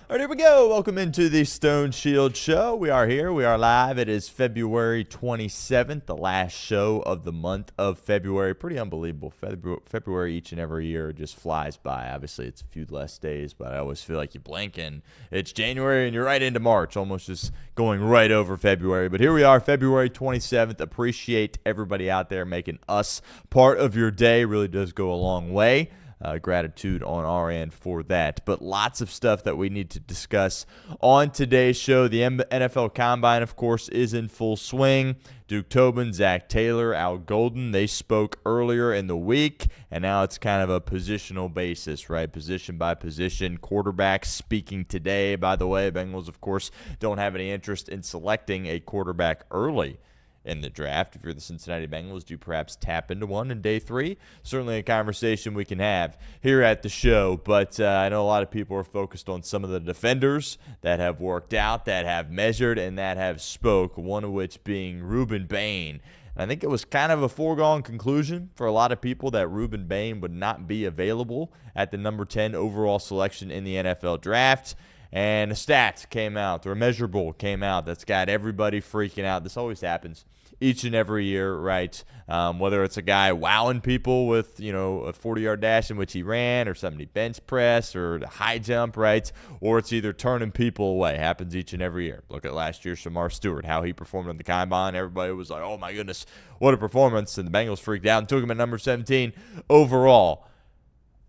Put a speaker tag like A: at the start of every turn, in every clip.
A: All right, here we go. Welcome into the Stone Shield Show. We are here. We are live. It is February 27th, the last show of the month of February. Pretty unbelievable. February each and every year just flies by. Obviously, it's a few less days, but I always feel like you blink and it's January and you're right into March, almost just going right over February. But here we are, February 27th. Appreciate everybody out there making us part of your day. Really does go a long way. Gratitude on our end for that. But lots of stuff that we need to discuss on today's show. The NFL Combine, of course, is in full swing. Duke Tobin, Zach Taylor, Al Golden, they spoke earlier in the week, and now it's kind of a positional basis, right? Position by position. Quarterbacks speaking today. By the way, Bengals, of course, don't have any interest in selecting a quarterback early in the draft. If you're the Cincinnati Bengals, do you perhaps tap into one in day 3? Certainly a conversation we can have here at the show, but I know a lot of people are focused on some of the defenders that have worked out, that have measured, and that have spoke, one of which being Rueben Bain. And I think it was kind of a foregone conclusion for a lot of people that Rueben Bain would not be available at the number 10 overall selection in the NFL draft. And a stat came out, or a measurable came out that's got everybody freaking out. This always happens each and every year, right? Whether it's a guy wowing people with, a 40-yard dash in which he ran, or somebody bench press, or the high jump, right? Or it's either turning people away. Happens each and every year. Look at last year's Shamar Stewart, how he performed on the Combine. Everybody was like, oh my goodness, what a performance. And the Bengals freaked out and took him at number 17 overall.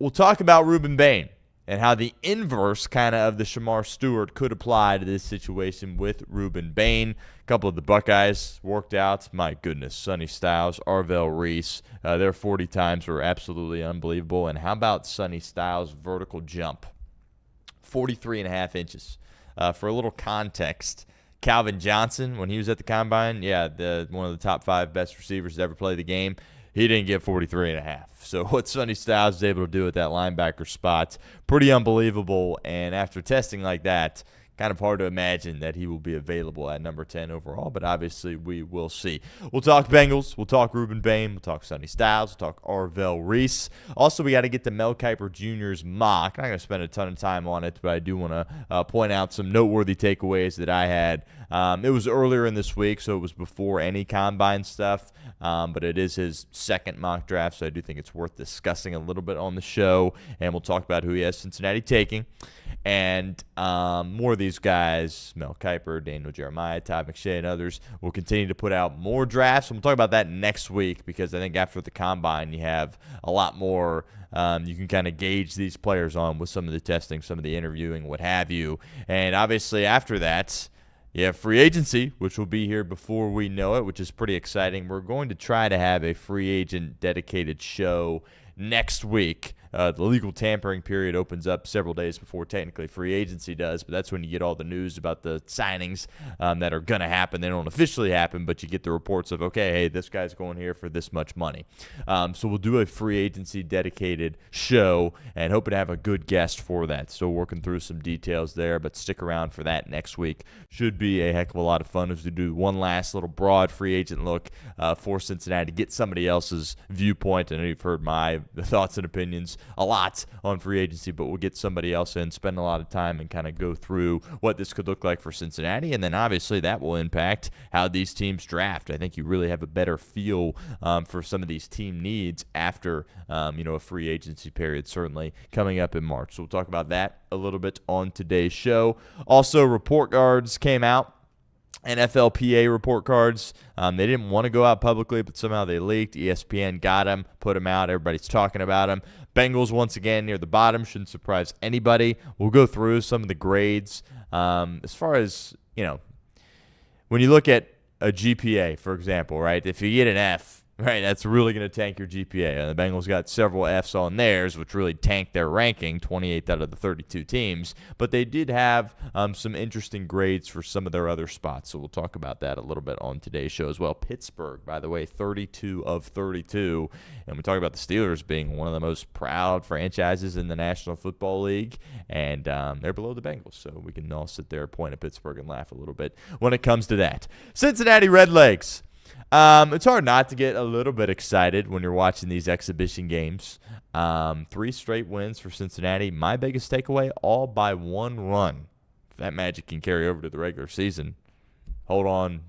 A: We'll talk about Rueben Bain and how the inverse kind of the Shamar Stewart could apply to this situation with Rueben Bain. A couple of the Buckeyes worked out. My goodness, Sonny Styles, Arvell Reese, their 40 times were absolutely unbelievable. And how about Sonny Styles' vertical jump? 43.5 inches. For a little context, Calvin Johnson, when he was at the Combine, one of the top 5 best receivers to ever play the game, he didn't get 43.5. So what Sonny Styles is able to do at that linebacker spot, pretty unbelievable. And after testing like that, kind of hard to imagine that he will be available at number 10 overall, but obviously we will see. We'll talk Bengals. We'll talk Rueben Bain. We'll talk Sonny Styles. We'll talk Arvell Reese. Also, we got to get to Mel Kiper Jr.'s mock. I'm not going to spend a ton of time on it, but I do want to point out some noteworthy takeaways that I had. It was earlier in this week, so it was before any Combine stuff, but it is his second mock draft, so I do think it's worth discussing a little bit on the show, and we'll talk about who he has Cincinnati taking. And more of these guys, Mel Kiper, Daniel Jeremiah, Todd McShay, and others, will continue to put out more drafts. And we'll talk about that next week because I think after the Combine you have a lot more you can kind of gauge these players on with some of the testing, some of the interviewing, what have you. And obviously after that, you have free agency, which will be here before we know it, which is pretty exciting. We're going to try to have a free agent dedicated show next week. The legal tampering period opens up several days before technically free agency does, but that's when you get all the news about the signings that are going to happen. They don't officially happen, but you get the reports of, okay, hey, this guy's going here for this much money. So we'll do a free agency dedicated show and hoping to have a good guest for that. Still working through some details there, but stick around for that next week. Should be a heck of a lot of fun as we do one last little broad free agent look for Cincinnati to get somebody else's viewpoint. I know you've heard my thoughts and opinions a lot on free agency, but we'll get somebody else in, spend a lot of time, and kind of go through what this could look like for Cincinnati, and then obviously that will impact how these teams draft. I think you really have a better feel for some of these team needs after a free agency period, certainly coming up in March. So we'll talk about that a little bit on today's show. Also, report cards came out. NFLPA report cards. They didn't want to go out publicly, but somehow they leaked. ESPN got them, put them out. Everybody's talking about them. Bengals, once again, near the bottom. Shouldn't surprise anybody. We'll go through some of the grades. As far as, when you look at a GPA, for example, right, if you get an F, right, that's really going to tank your GPA. The Bengals got several Fs on theirs, which really tanked their ranking, 28th out of the 32 teams. But they did have some interesting grades for some of their other spots, so we'll talk about that a little bit on today's show as well. Pittsburgh, by the way, 32 of 32. And we talk about the Steelers being one of the most proud franchises in the National Football League, and they're below the Bengals. So we can all sit there, point at Pittsburgh, and laugh a little bit when it comes to that. Cincinnati Redlegs. It's hard not to get a little bit excited when you're watching these exhibition games. 3 straight wins for Cincinnati. My biggest takeaway, all by 1 run. If that magic can carry over to the regular season, hold on,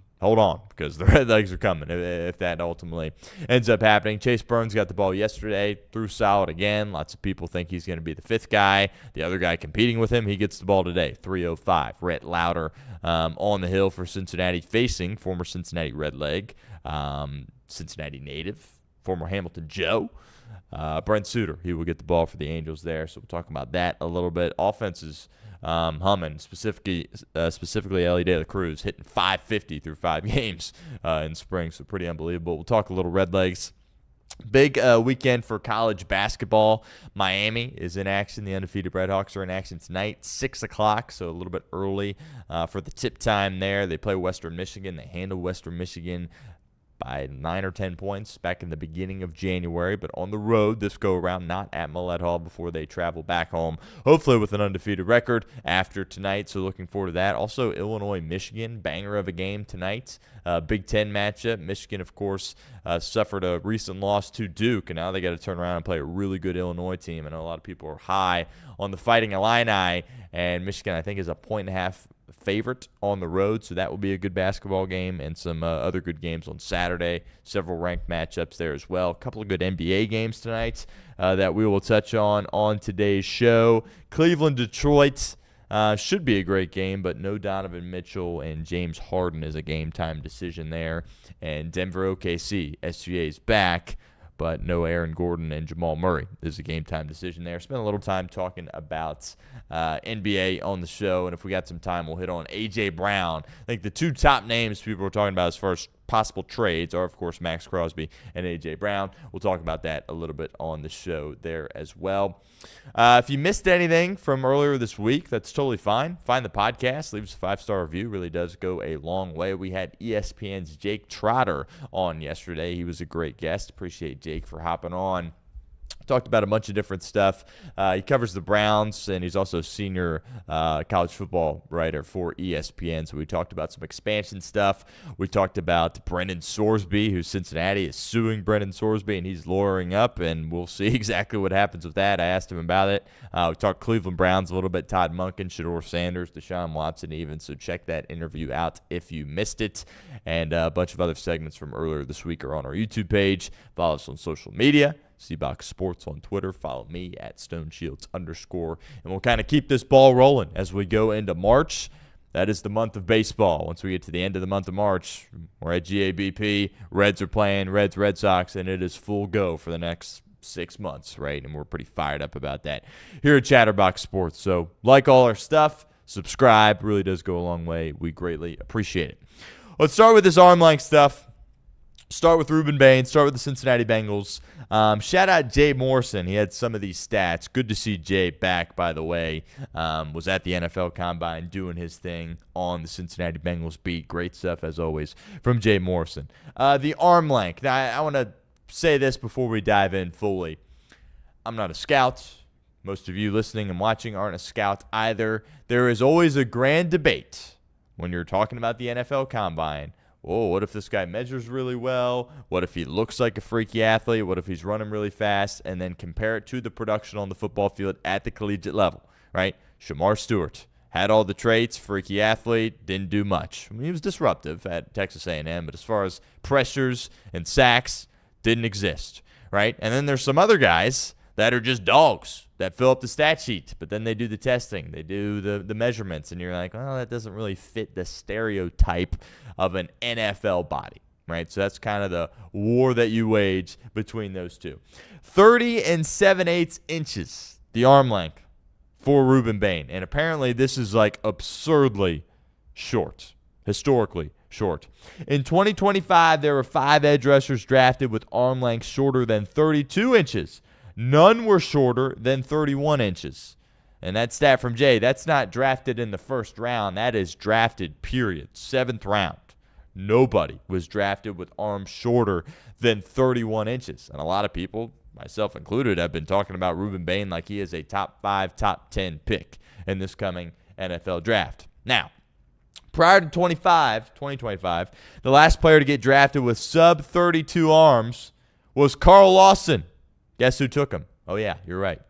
A: because the Redlegs are coming if that ultimately ends up happening. Chase Burns got the ball yesterday, threw solid again. Lots of people think he's going to be the 5th guy. The other guy competing with him, he gets the ball today, 305. Rhett Lauder on the hill for Cincinnati, facing former Cincinnati Redleg, Cincinnati native, former Hamilton Joe. Brent Suter, he will get the ball for the Angels there, so we'll talk about that a little bit. Offense is humming, specifically Elly de la Cruz hitting 550 through 5 games in spring, so pretty unbelievable. We'll talk a little Redlegs. Big weekend for college basketball. Miami is in action. The undefeated Redhawks are in action tonight, 6 o'clock, so a little bit early for the tip time there. They play Western Michigan. They handle Western Michigan by 9 or 10 points back in the beginning of January, but on the road this go-around, not at Millett Hall, before they travel back home, hopefully with an undefeated record after tonight, so looking forward to that. Also, Illinois-Michigan, banger of a game tonight, Big Ten matchup. Michigan, of course, suffered a recent loss to Duke, and now they got to turn around and play a really good Illinois team. I know a lot of people are high on the Fighting Illini, and Michigan, I think, is a 1.5 favorite on the road, so that will be a good basketball game, and some other good games on Saturday. Several ranked matchups there as well. A couple of good NBA games tonight that we will touch on today's show. Cleveland-Detroit should be a great game, but no Donovan Mitchell, and James Harden is a game-time decision there. And Denver-OKC, SGA is back, but no Aaron Gordon and Jamal Murray is a game-time decision there. Spent a little time talking about NBA on the show, and if we got some time, we'll hit on A.J. Brown. I think the 2 top names people are talking about as far as possible trades are, of course, Max Crosby and A.J. Brown. We'll talk about that a little bit on the show there as well. If you missed anything from earlier this week, that's totally fine. Find the podcast. Leave us a 5-star review. Really does go a long way. We had ESPN's Jake Trotter on yesterday. He was a great guest. Appreciate Jake for hopping on. Talked about a bunch of different stuff. He covers the Browns, and he's also a senior college football writer for ESPN. So we talked about some expansion stuff. We talked about Brendan Sorsby, who Cincinnati is suing Brendan Sorsby, and he's lawyering up, and we'll see exactly what happens with that. I asked him about it. We talked Cleveland Browns a little bit, Todd Monken, Shedeur Sanders, Deshaun Watson even. So check that interview out if you missed it. And a bunch of other segments from earlier this week are on our YouTube page. Follow us on social media. Seabox Sports on Twitter. Follow me at StoneShields_. And we'll kind of keep this ball rolling as we go into March. That is the month of baseball. Once we get to the end of the month of March, we're at GABP. Reds are playing Red Sox, and it is full go for the next 6 months, right? And we're pretty fired up about that here at Chatterbox Sports. So like all our stuff, subscribe. Really does go a long way. We greatly appreciate it. Let's start with this arm length stuff. Start with Rueben Bain. Start with the Cincinnati Bengals. Shout out Jay Morrison. He had some of these stats. Good to see Jay back, by the way. Was at the NFL Combine doing his thing on the Cincinnati Bengals beat. Great stuff, as always, from Jay Morrison. The arm length. Now, I want to say this before we dive in fully. I'm not a scout. Most of you listening and watching aren't a scout either. There is always a grand debate when you're talking about the NFL Combine. Oh, what if this guy measures really well? What if he looks like a freaky athlete? What if he's running really fast? And then compare it to the production on the football field at the collegiate level, right? Shamar Stewart had all the traits, freaky athlete, didn't do much. I mean, he was disruptive at Texas A&M, but as far as pressures and sacks, didn't exist, right? And then there's some other guys that are just dogs that fill up the stat sheet, but then they do the testing, they do the measurements, and you're like, well, that doesn't really fit the stereotype of an NFL body, right? So that's kind of the war that you wage between those two. 30 7/8 inches, the arm length for Rueben Bain, and apparently this is like absurdly short, historically short. In 2025, there were 5 edge rushers drafted with arm length shorter than 32 inches. None were shorter than 31 inches. And that stat from Jay, that's not drafted in the first round. That is drafted, period. 7th round. Nobody was drafted with arms shorter than 31 inches. And a lot of people, myself included, have been talking about Rueben Bain like he is a top 5, top 10 pick in this coming NFL draft. Now, prior to 2025, the last player to get drafted with sub-32 arms was Carl Lawson. Guess who took him? Oh, yeah, you're right.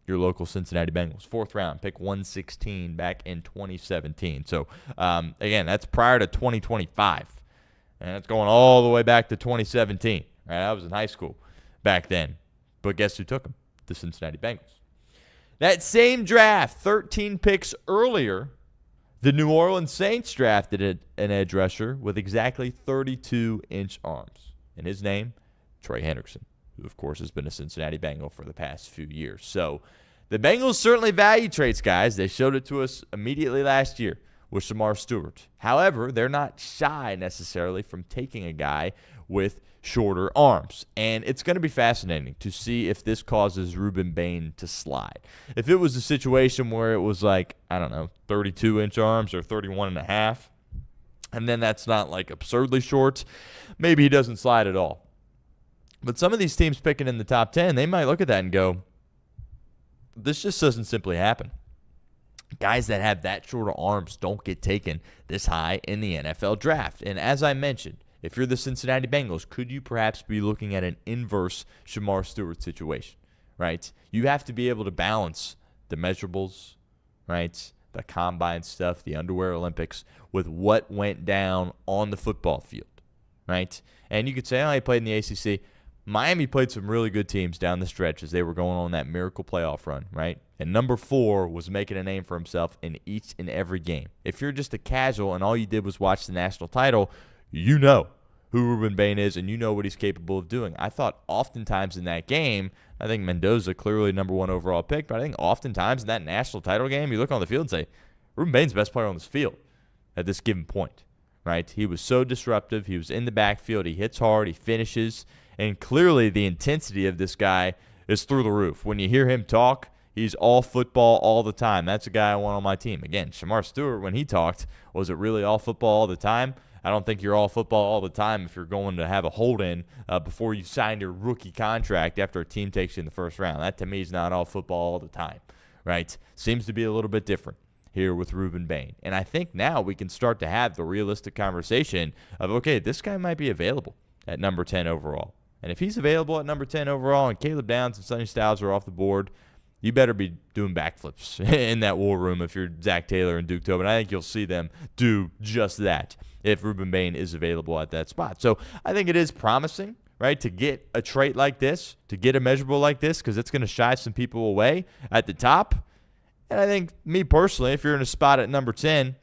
A: Your local Cincinnati Bengals. 4th round, pick 116 back in 2017. So, again, that's prior to 2025. And it's going all the way back to 2017. Right? I was in high school back then. But guess who took him? The Cincinnati Bengals. That same draft, 13 picks earlier, the New Orleans Saints drafted an edge rusher with exactly 32-inch arms. And his name, Trey Hendrickson, who, of course, has been a Cincinnati Bengal for the past few years. So the Bengals certainly value traits, guys. They showed it to us immediately last year with Shamar Stewart. However, they're not shy necessarily from taking a guy with shorter arms. And it's going to be fascinating to see if this causes Rueben Bain to slide. If it was a situation where it was like, I don't know, 32-inch arms or 31.5, and then that's not like absurdly short, maybe he doesn't slide at all. But some of these teams picking in the top 10, they might look at that and go, this just doesn't simply happen. Guys that have that shorter arms don't get taken this high in the NFL draft. And as I mentioned, if you're the Cincinnati Bengals, could you perhaps be looking at an inverse Shamar Stewart situation, right? You have to be able to balance the measurables, right, the combine stuff, the underwear Olympics, with what went down on the football field, right? And you could say, oh, he played in the ACC. Miami played some really good teams down the stretch as they were going on that miracle playoff run, right? And number 4 was making a name for himself in each and every game. If you're just a casual and all you did was watch the national title, you know who Rueben Bain is and you know what he's capable of doing. I thought oftentimes in that game, I think Mendoza clearly number 1 overall pick, but I think oftentimes in that national title game, you look on the field and say, Rueben Bain's the best player on this field at this given point, right? He was so disruptive. He was in the backfield. He hits hard. He finishes. And clearly the intensity of this guy is through the roof. When you hear him talk, he's all football all the time. That's a guy I want on my team. Again, Shamar Stewart, when he talked, was it really all football all the time? I don't think you're all football all the time if you're going to have a hold-in before you sign your rookie contract after a team takes you in the first round. That, to me, is not all football all the time, right? Seems to be a little bit different here with Rueben Bain. And I think now we can start to have the realistic conversation of, okay, this guy might be available at number 10 overall. And if he's available at number 10 overall and Caleb Downs and Sonny Styles are off the board, you better be doing backflips in that war room if you're Zach Taylor and Duke Tobin. I think you'll see them do just that if Rueben Bain is available at that spot. So I think it is promising, right, to get a trait like this, to get a measurable like this, because it's going to shy some people away at the top. And I think, me personally, if you're in a spot at number 10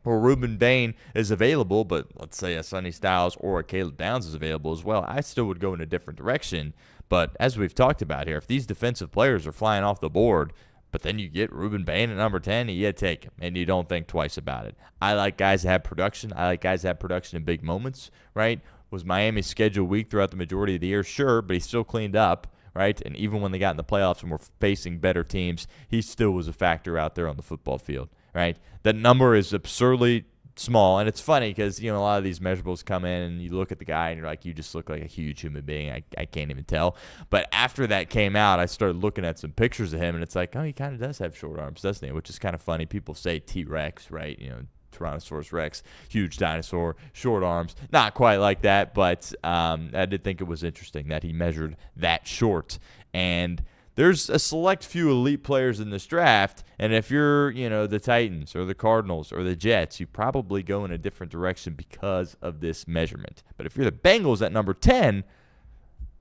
A: where Rueben Bain is available, but let's say a Sonny Styles or a Caleb Downs is available as well, I still would go in a different direction. But as we've talked about here, if these defensive players are flying off the board, but then you get Rueben Bain at number 10, you take him, and you don't think twice about it. I like guys that have production. I like guys that have production in big moments, right? Was Miami's schedule weak throughout the majority of the year? Sure, but he still cleaned up, right? And even when they got in the playoffs and were facing better teams, he still was a factor out there on the football field, right? That number is absurdly small, and it's funny because, you know, a lot of these measurables come in and you look at the guy and you're like, you just look like a huge human being. I can't even tell. But after that came out, I started looking at some pictures of him, and it's like, oh, he kind of does have short arms, doesn't he? Which is kind of funny. People say T-Rex, right? You know, Tyrannosaurus Rex, huge dinosaur, short arms. Not quite like that, but I did think it was interesting that he measured that short. And there's a select few elite players in this draft, and if you're, you know, the Titans or the Cardinals or the Jets, you probably go in a different direction because of this measurement. But if you're the Bengals at number 10,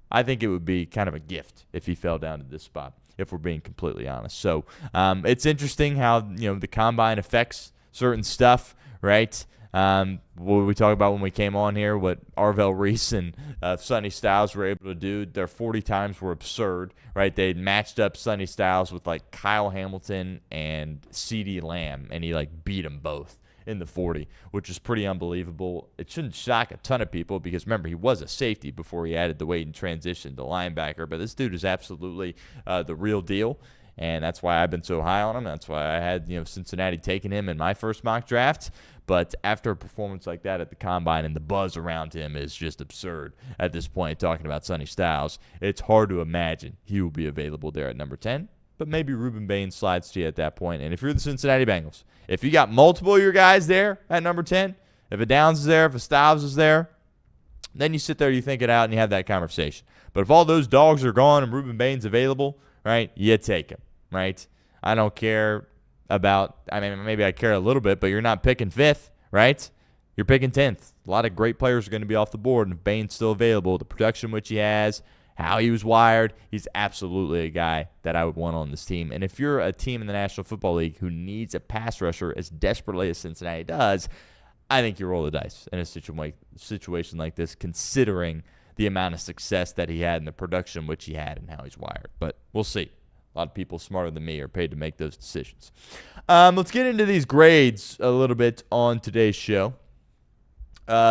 A: I think it would be kind of a gift if he fell down to this spot, if we're being completely honest. So it's interesting how, you know, the combine affects certain stuff, right? What we talked about when we came on here, what Arvell Reese and Sonny Styles were able to do, their 40 times were absurd, right? They matched up Sonny Styles with like Kyle Hamilton and CeeDee Lamb, and he like beat them both in the 40, which is pretty unbelievable. It shouldn't shock a ton of people because, remember, he was a safety before he added the weight and transitioned to linebacker, but this dude is absolutely the real deal. And that's why I've been so high on him. That's why I had, you know, Cincinnati taking him in my first mock draft. But after a performance like that at the Combine, and the buzz around him is just absurd at this point, talking about Sonny Styles, it's hard to imagine he will be available there at number 10. But maybe Rueben Bain slides to you at that point. And if you're the Cincinnati Bengals, if you got multiple of your guys there at number 10, if a Downs is there, if a Styles is there, then you sit there, you think it out, and you have that conversation. But if all those dogs are gone and Rueben Bain's available, right? You take him, right? I don't care about, I mean, maybe I care a little bit, but you're not picking 5th, right? You're picking 10th. A lot of great players are going to be off the board, and if Bain's still available, the production which he has, how he was wired, he's absolutely a guy that I would want on this team. And if you're a team in the National Football League who needs a pass rusher as desperately as Cincinnati does, I think you roll the dice in a situation like this, considering the amount of success that he had and the production which he had and how he's wired. But we'll see. A lot of people smarter than me are paid to make those decisions. Let's get into these grades a little bit on today's show.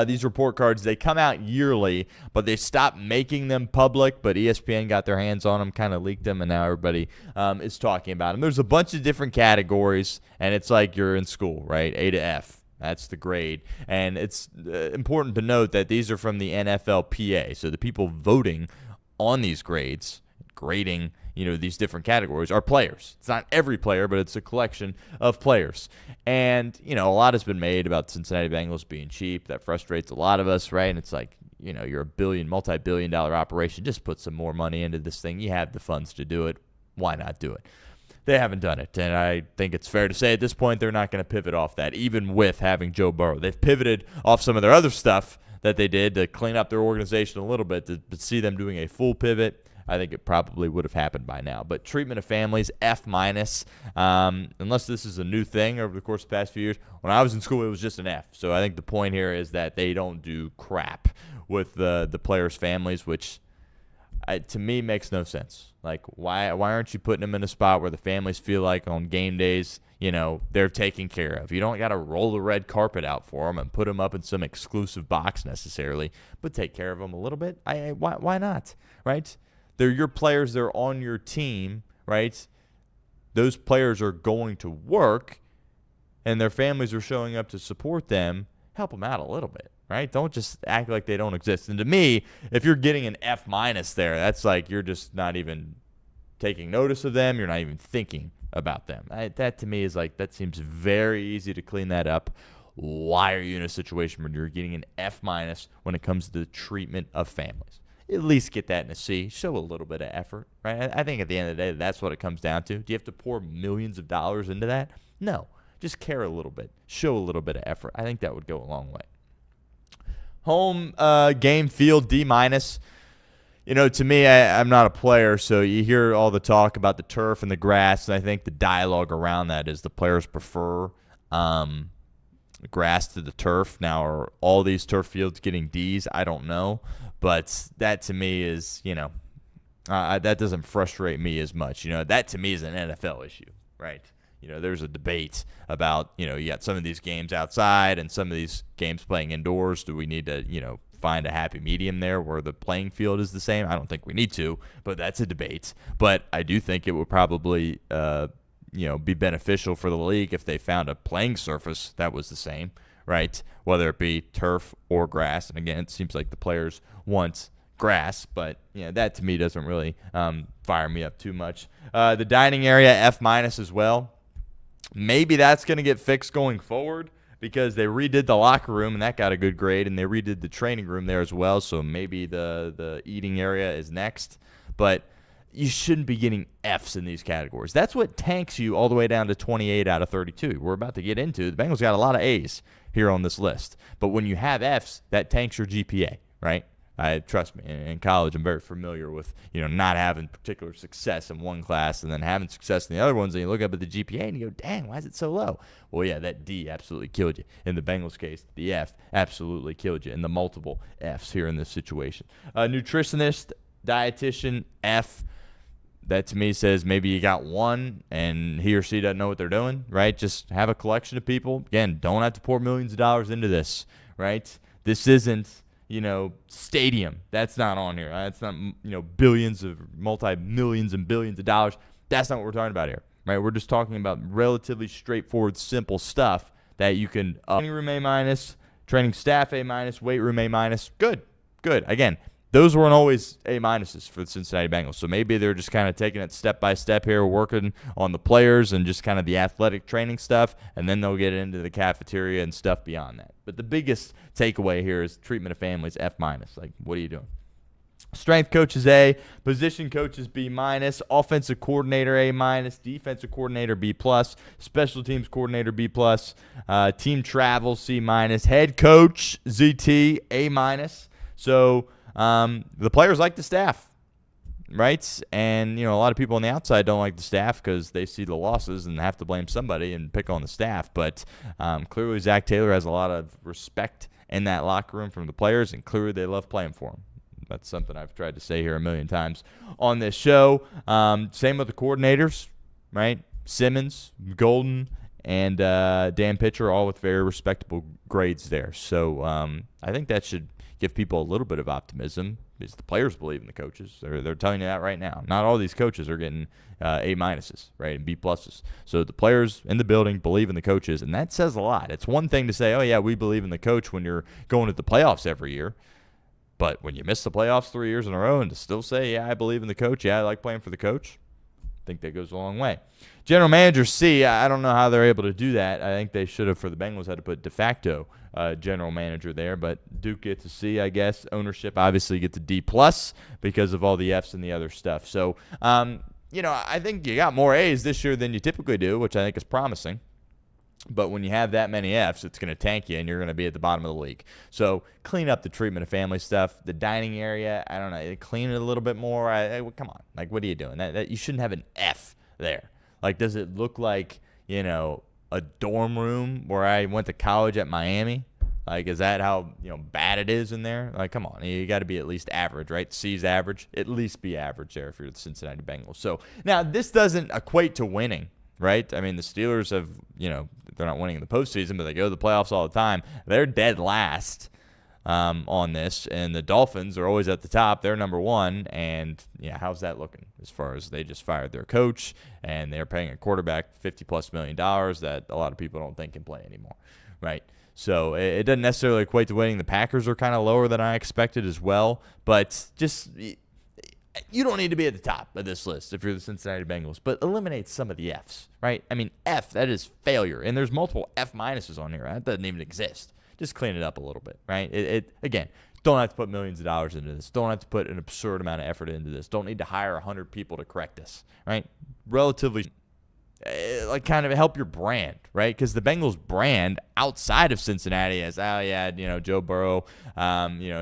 A: These report cards, they come out yearly, but they stopped making them public, but ESPN got their hands on them, kind of leaked them, and now everybody is talking about them. There's a bunch of different categories, and it's like you're in school, right? A to F. That's the grade. And it's important to note that these are from the NFLPA, so the people voting on these grades, grading these different categories are players. It's not every player, but it's a collection of players. And, a lot has been made about Cincinnati Bengals being cheap. That frustrates a lot of us, right? And it's like, you're a multi-billion-dollar operation. Just put some more money into this thing. You have the funds to do it. Why not do it? They haven't done it. And I think it's fair to say at this point they're not going to pivot off that, even with having Joe Burrow. They've pivoted off some of their other stuff that they did to clean up their organization a little bit. To see them doing a full pivot, I think it probably would have happened by now. But treatment of families, F-, unless this is a new thing over the course of the past few years. When I was in school, it was just an F. So I think the point here is that they don't do crap with the players' families, which to me makes no sense. Like, why aren't you putting them in a spot where the families feel like on game days, they're taken care of? You don't got to roll the red carpet out for them and put them up in some exclusive box necessarily, but take care of them a little bit. Why not, right? They're your players. They're on your team, right? Those players are going to work, and their families are showing up to support them. Help them out a little bit, right? Don't just act like they don't exist. And to me, if you're getting an F- there, that's like you're just not even taking notice of them. You're not even thinking about them. That to me is like, that seems very easy to clean that up. Why are you in a situation where you're getting an F- when it comes to the treatment of families? At least get that in a C. Show a little bit of effort, right? I think at the end of the day, that's what it comes down to. Do you have to pour millions of dollars into that? No. Just care a little bit. Show a little bit of effort. I think that would go a long way. Home game field, D-. To me, I'm not a player, so you hear all the talk about the turf and the grass, and I think the dialogue around that is the players prefer grass to the turf. Now, are all these turf fields getting Ds? I don't know. But that to me is, that doesn't frustrate me as much. That to me is an NFL issue, right? There's a debate about, you got some of these games outside and some of these games playing indoors. Do we need to, find a happy medium there where the playing field is the same? I don't think we need to, but that's a debate. But I do think it would probably, be beneficial for the league if they found a playing surface that was the same, right? Whether it be turf or grass. And again, it seems like the players want grass, but that to me doesn't really fire me up too much. The dining area, F- as well. Maybe that's going to get fixed going forward because they redid the locker room and that got a good grade, and they redid the training room there as well. So maybe the eating area is next, but you shouldn't be getting Fs in these categories. That's what tanks you all the way down to 28 out of 32. We're about to get into the Bengals got a lot of A's here on this list, but when you have Fs, that tanks your GPA, right? Trust me, in college, I'm very familiar with, not having particular success in one class and then having success in the other ones, and you look up at the GPA and you go, dang, why is it so low? Well, yeah, that D absolutely killed you. In the Bengals case, the F absolutely killed you, and the multiple Fs here in this situation. Nutritionist, dietitian, F. That to me says maybe you got one and he or she doesn't know what they're doing, right? Just have a collection of people. Again, don't have to pour millions of dollars into this, right? This isn't, stadium. That's not on here. That's not, billions of multi-millions and billions of dollars. That's not what we're talking about here, right? We're just talking about relatively straightforward, simple stuff that you can training room A-, training staff A-, weight room A-. Good. Again, those weren't always A-minuses for the Cincinnati Bengals. So maybe they're just kind of taking it step by step here, working on the players and just kind of the athletic training stuff, and then they'll get into the cafeteria and stuff beyond that. But the biggest takeaway here is treatment of families, F-. Like, what are you doing? Strength coaches A, position coaches B-, offensive coordinator A-, defensive coordinator B+, special teams coordinator B+, team travel C-, head coach ZT A-. So the players like the staff, right? And a lot of people on the outside don't like the staff because they see the losses and have to blame somebody and pick on the staff. But clearly Zach Taylor has a lot of respect in that locker room from the players, and clearly they love playing for him. That's something I've tried to say here a million times on this show. Same with the coordinators, right? Simmons, Golden, and Dan Pitcher, all with very respectable grades there. So I think that should give people a little bit of optimism because the players believe in the coaches. They're telling you that right now. Not all these coaches are getting A-, right, and B+. So the players in the building believe in the coaches, and that says a lot. It's one thing to say, oh, yeah, we believe in the coach when you're going to the playoffs every year. But when you miss the playoffs 3 years in a row and to still say, yeah, I believe in the coach, yeah, I like playing for the coach, I think that goes a long way. General manager C, I don't know how they're able to do that. I think they should have, for the Bengals, had to put de facto general manager there. But Duke gets a C, I guess. Ownership obviously gets a D+ because of all the Fs and the other stuff. So, I think you got more A's this year than you typically do, which I think is promising. But when you have that many Fs, it's going to tank you, and you're going to be at the bottom of the league. So clean up the treatment of family stuff. The dining area, I don't know, clean it a little bit more. Come on. Like, what are you doing? You shouldn't have an F there. Like, does it look like, a dorm room where I went to college at Miami? Like, is that how, bad it is in there? Like, come on. You got to be at least average, right? C's average. At least be average there if you're the Cincinnati Bengals. So, now, this doesn't equate to winning, right? I mean, the Steelers have, they're not winning in the postseason, but they go to the playoffs all the time. They're dead last on this, and the Dolphins are always at the top. They're number one, and, how's that looking as far as they just fired their coach, and they're paying a quarterback $50+ million that a lot of people don't think can play anymore, right? So it doesn't necessarily equate to winning. The Packers are kind of lower than I expected as well, but just – you don't need to be at the top of this list if you're the Cincinnati Bengals, but eliminate some of the Fs, right? I mean, F, that is failure, and there's multiple F- on here. That doesn't even exist. Just clean it up a little bit, right? Again, don't have to put millions of dollars into this. Don't have to put an absurd amount of effort into this. Don't need to hire 100 people to correct this, right? Relatively, kind of help your brand, right? Because the Bengals brand outside of Cincinnati is, Joe Burrow,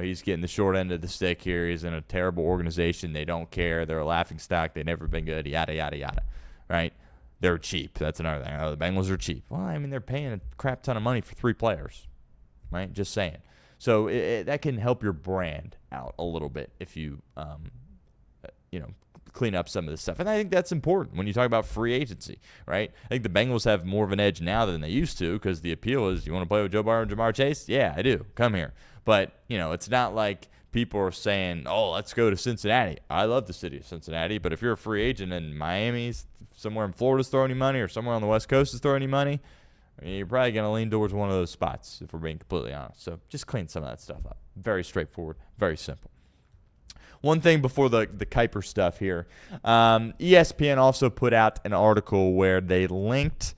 A: he's getting the short end of the stick here. He's in a terrible organization. They don't care. They're a laughingstock. They've never been good, yada, yada, yada, right? They're cheap. That's another thing. Oh, the Bengals are cheap. Well, I mean, they're paying a crap ton of money for 3 players, right? Just saying. So that can help your brand out a little bit if you, clean up some of this stuff. And I think that's important when you talk about free agency, right? I think the Bengals have more of an edge now than they used to because the appeal is, you want to play with Joe Burrow and Jamar Chase? Yeah, I do. Come here. But, it's not like people are saying, oh, let's go to Cincinnati. I love the city of Cincinnati, but if you're a free agent and Miami's somewhere in Florida's throwing you money or somewhere on the West Coast is throwing you money, you're probably going to lean towards one of those spots if we're being completely honest. So just clean some of that stuff up. Very straightforward, very simple. One thing before the Kiper stuff here. ESPN also put out an article where they linked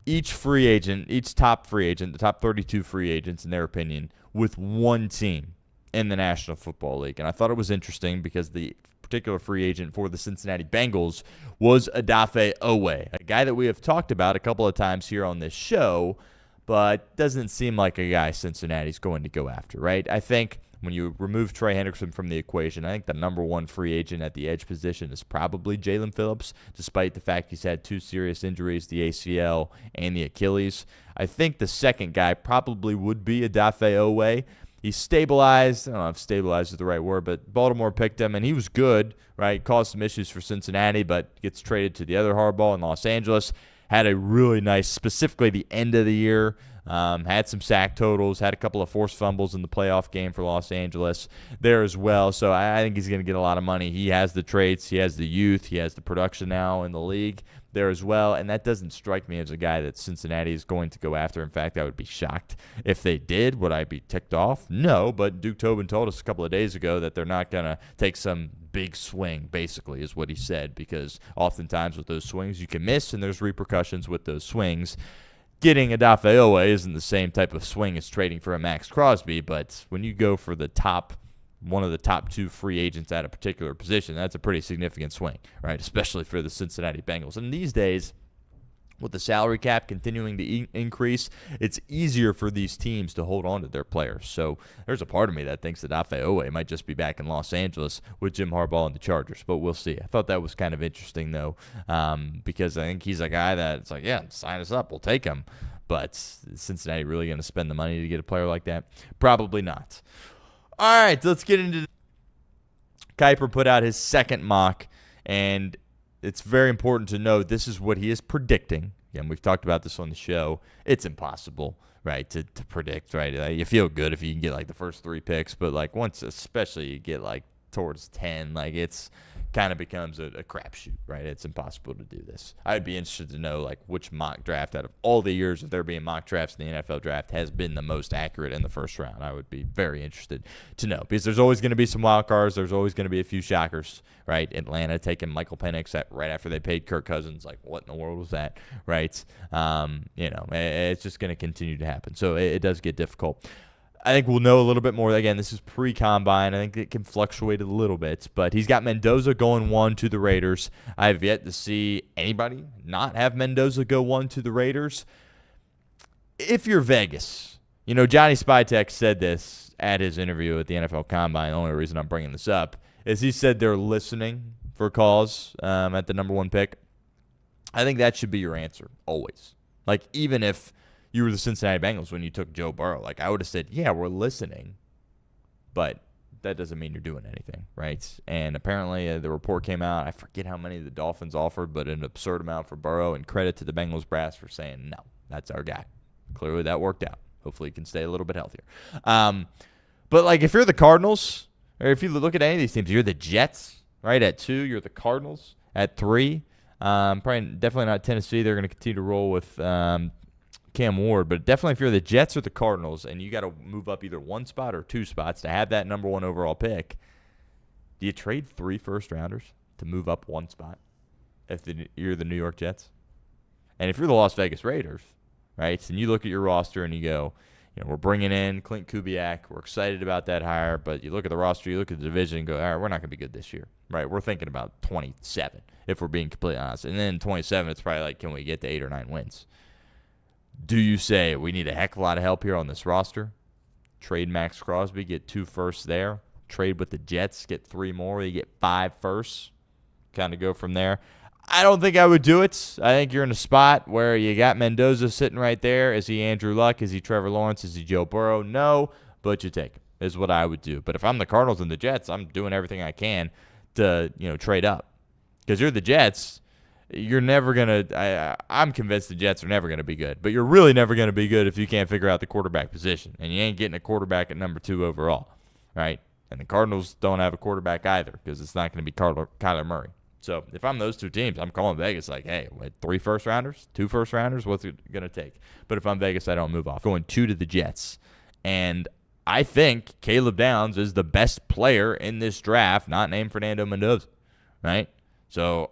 A: each free agent, each top free agent, the top 32 free agents in their opinion, with one team in the National Football League. And I thought it was interesting because the particular free agent for the Cincinnati Bengals was Odafe Oweh, a guy that we have talked about a couple of times here on this show, but doesn't seem like a guy Cincinnati's going to go after, right? I think when you remove Trey Hendrickson from the equation, I think the number one free agent at the edge position is probably Jalen Phillips, despite the fact he's had 2 serious injuries, the ACL and the Achilles. I think the second guy probably would be Odafe Oweh. He's stabilized. I don't know if stabilized is the right word, but Baltimore picked him, and he was good, right? Caused some issues for Cincinnati, but gets traded to the other hardball in Los Angeles. Had a really nice, specifically the end of the year, had some sack totals, had a couple of forced fumbles in the playoff game for Los Angeles there as well. So I think he's going to get a lot of money. He has the traits. He has the youth. He has the production now in the league there as well. And that doesn't strike me as a guy that Cincinnati is going to go after. In fact, I would be shocked if they did. Would I be ticked off? No, but Duke Tobin told us a couple of days ago that they're not going to take some big swing, basically, is what he said, because oftentimes with those swings you can miss, and there's repercussions with those swings. Getting Odafe Oweh isn't the same type of swing as trading for a Max Crosby, but when you go for the top one of the top 2 free agents at a particular position. That's a pretty significant swing, right? Especially for the Cincinnati Bengals. And these days, with the salary cap continuing to increase, it's easier for these teams to hold on to their players. So there's a part of me that thinks that Afe might just be back in Los Angeles with Jim Harbaugh and the Chargers, but we'll see. I thought that was kind of interesting, though, because I think he's a guy that's like, yeah, sign us up, we'll take him. But is Cincinnati really going to spend the money to get a player like that? Probably not. All right, let's get into Kiper put out his second mock, and it's very important to know this is what he is predicting. Again, we've talked about this on the show. It's impossible, right, to predict, right? You feel good if you can get, like, the first 3 picks, but, like, once especially you get, like, towards 10, like, it's kind of becomes a crapshoot, right? It's impossible to do this. I'd be interested to know, like, which mock draft out of all the years of there being mock drafts in the NFL draft has been the most accurate in the first round. I would be very interested to know, because there's always going to be some wild cards. There's always going to be a few shockers, right? Atlanta taking Michael Penix right after they paid Kirk Cousins. Like, what in the world was that, right? It's just going to continue to happen. So it does get difficult. I think we'll know a little bit more. Again, this is pre-combine. I think it can fluctuate a little bit. But he's got Mendoza going 1 to the Raiders. I have yet to see anybody not have Mendoza go 1 to the Raiders. If you're Vegas, Johnny Spytek said this at his interview at the NFL Combine. The only reason I'm bringing this up is he said they're listening for calls at the number 1 pick. I think that should be your answer always. Like, even if you were the Cincinnati Bengals when you took Joe Burrow, like, I would have said, yeah, we're listening, but that doesn't mean you're doing anything, right? And apparently the report came out, I forget how many the Dolphins offered, but an absurd amount for Burrow, and credit to the Bengals brass for saying, no, that's our guy. Clearly that worked out. Hopefully he can stay a little bit healthier. But, like, if you're the Cardinals, or if you look at any of these teams, you're the Jets, right, at 2, you're the Cardinals at 3. Definitely not Tennessee. They're going to continue to roll with Cam Ward, but definitely if you're the Jets or the Cardinals and you got to move up either 1 spot or 2 spots to have that number 1 overall pick, do you trade 3 first-rounders to move up 1 spot if you're the New York Jets? And if you're the Las Vegas Raiders, right, and you look at your roster and you go, we're bringing in Clint Kubiak, we're excited about that hire, but you look at the roster, you look at the division and go, all right, we're not going to be good this year, right? We're thinking about 27 if we're being completely honest. And then 27, it's probably like, can we get to 8 or 9 wins? Do you say we need a heck of a lot of help here on this roster? Trade Max Crosby, get 2 firsts there. Trade with the Jets, get 3 more. You get 5 firsts. Kind of go from there. I don't think I would do it. I think you're in a spot where you got Mendoza sitting right there. Is he Andrew Luck? Is he Trevor Lawrence? Is he Joe Burrow? No, but you take him is what I would do. But if I'm the Cardinals and the Jets, I'm doing everything I can to trade up. Because you're the Jets. You're never going to I'm convinced the Jets are never going to be good. But you're really never going to be good if you can't figure out the quarterback position. And you ain't getting a quarterback at number 2 overall, right? And the Cardinals don't have a quarterback either because it's not going to be Kyler Murray. So if I'm those 2 teams, I'm calling Vegas like, hey, 3 first-rounders, 2 first-rounders, what's it going to take? But if I'm Vegas, I don't move off. Going 2 to the Jets. And I think Caleb Downs is the best player in this draft, not named Fernando Mendoza, right? So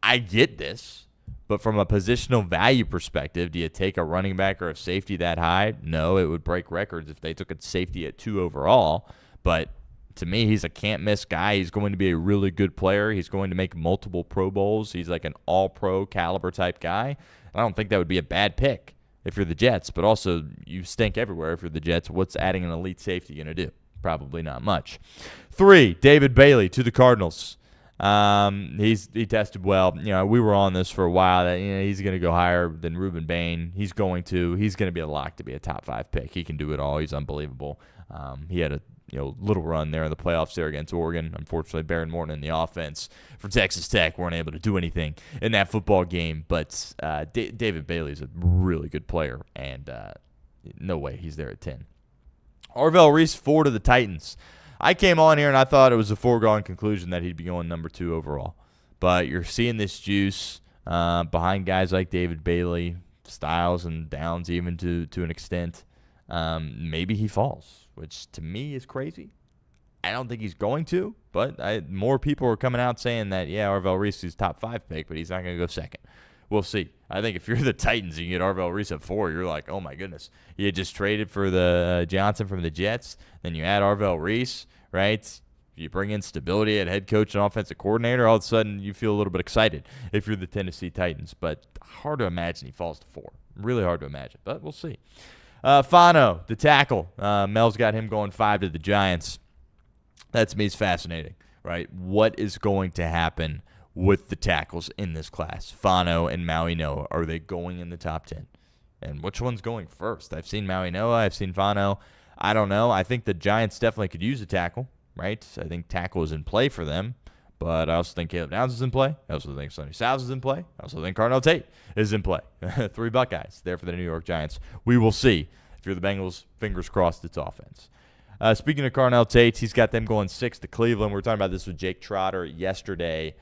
A: I get this, but from a positional value perspective, do you take a running back or a safety that high? No, it would break records if they took a safety at 2 overall. But to me, he's a can't-miss guy. He's going to be a really good player. He's going to make multiple Pro Bowls. He's like an all-pro caliber type guy. I don't think that would be a bad pick if you're the Jets, but also you stink everywhere if you're the Jets. What's adding an elite safety going to do? Probably not much. 3, David Bailey to the Cardinals. He tested well. We were on this for a while that he's going to go higher than Rueben Bain. He's going to be a lock to be a top 5 pick. He can do it all. He's unbelievable. He had a little run there in the playoffs there against Oregon. Unfortunately, Baron Morton in the offense for Texas Tech weren't able to do anything in that football game. But David Bailey is a really good player, and no way he's there at 10. Arvell Reese 4 to the Titans. I came on here and I thought it was a foregone conclusion that he'd be going number 2 overall. But you're seeing this juice behind guys like David Bailey, Styles, and Downs even to an extent. Maybe he falls, which to me is crazy. I don't think he's going to, but more people are coming out saying that, yeah, Arvell Reese is top 5 pick, but he's not going to go second, we'll see. I think if you're the Titans and you get Arvell Reese at 4, you're like, oh, my goodness. You had just traded for the Johnson from the Jets. Then you add Arvell Reese, right? You bring in stability at head coach and offensive coordinator. All of a sudden, you feel a little bit excited if you're the Tennessee Titans. But hard to imagine he falls to 4. Really hard to imagine, but we'll see. Fano, the tackle. Mel's got him going 5 to the Giants. That to me is fascinating, right? What is going to happen with the tackles in this class? Fano and Maui Noa, are they going in the top 10? And which one's going first? I've seen Maui Noa. I've seen Fano. I don't know. I think the Giants definitely could use a tackle, right? I think tackle is in play for them. But I also think Caleb Downs is in play. I also think Sonny Styles is in play. I also think Carnell Tate is in play. 3 Buckeyes there for the New York Giants. We will see. If you're the Bengals, fingers crossed it's offense. Speaking of Carnell Tate, he's got them going 6 to Cleveland. We were talking about this with Jake Trotter yesterday.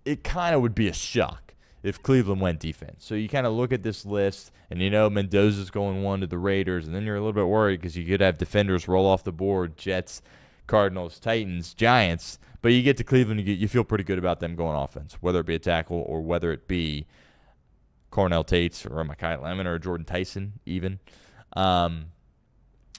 A: It kind of would be a shock if Cleveland went defense. So you kind of look at this list, and you know Mendoza's going 1 to the Raiders, and then you're a little bit worried because you could have defenders roll off the board, Jets, Cardinals, Titans, Giants. But you get to Cleveland, you feel pretty good about them going offense, whether it be a tackle or whether it be Carnell Tate or a Mekhi Lemon or a Jordan Tyson even.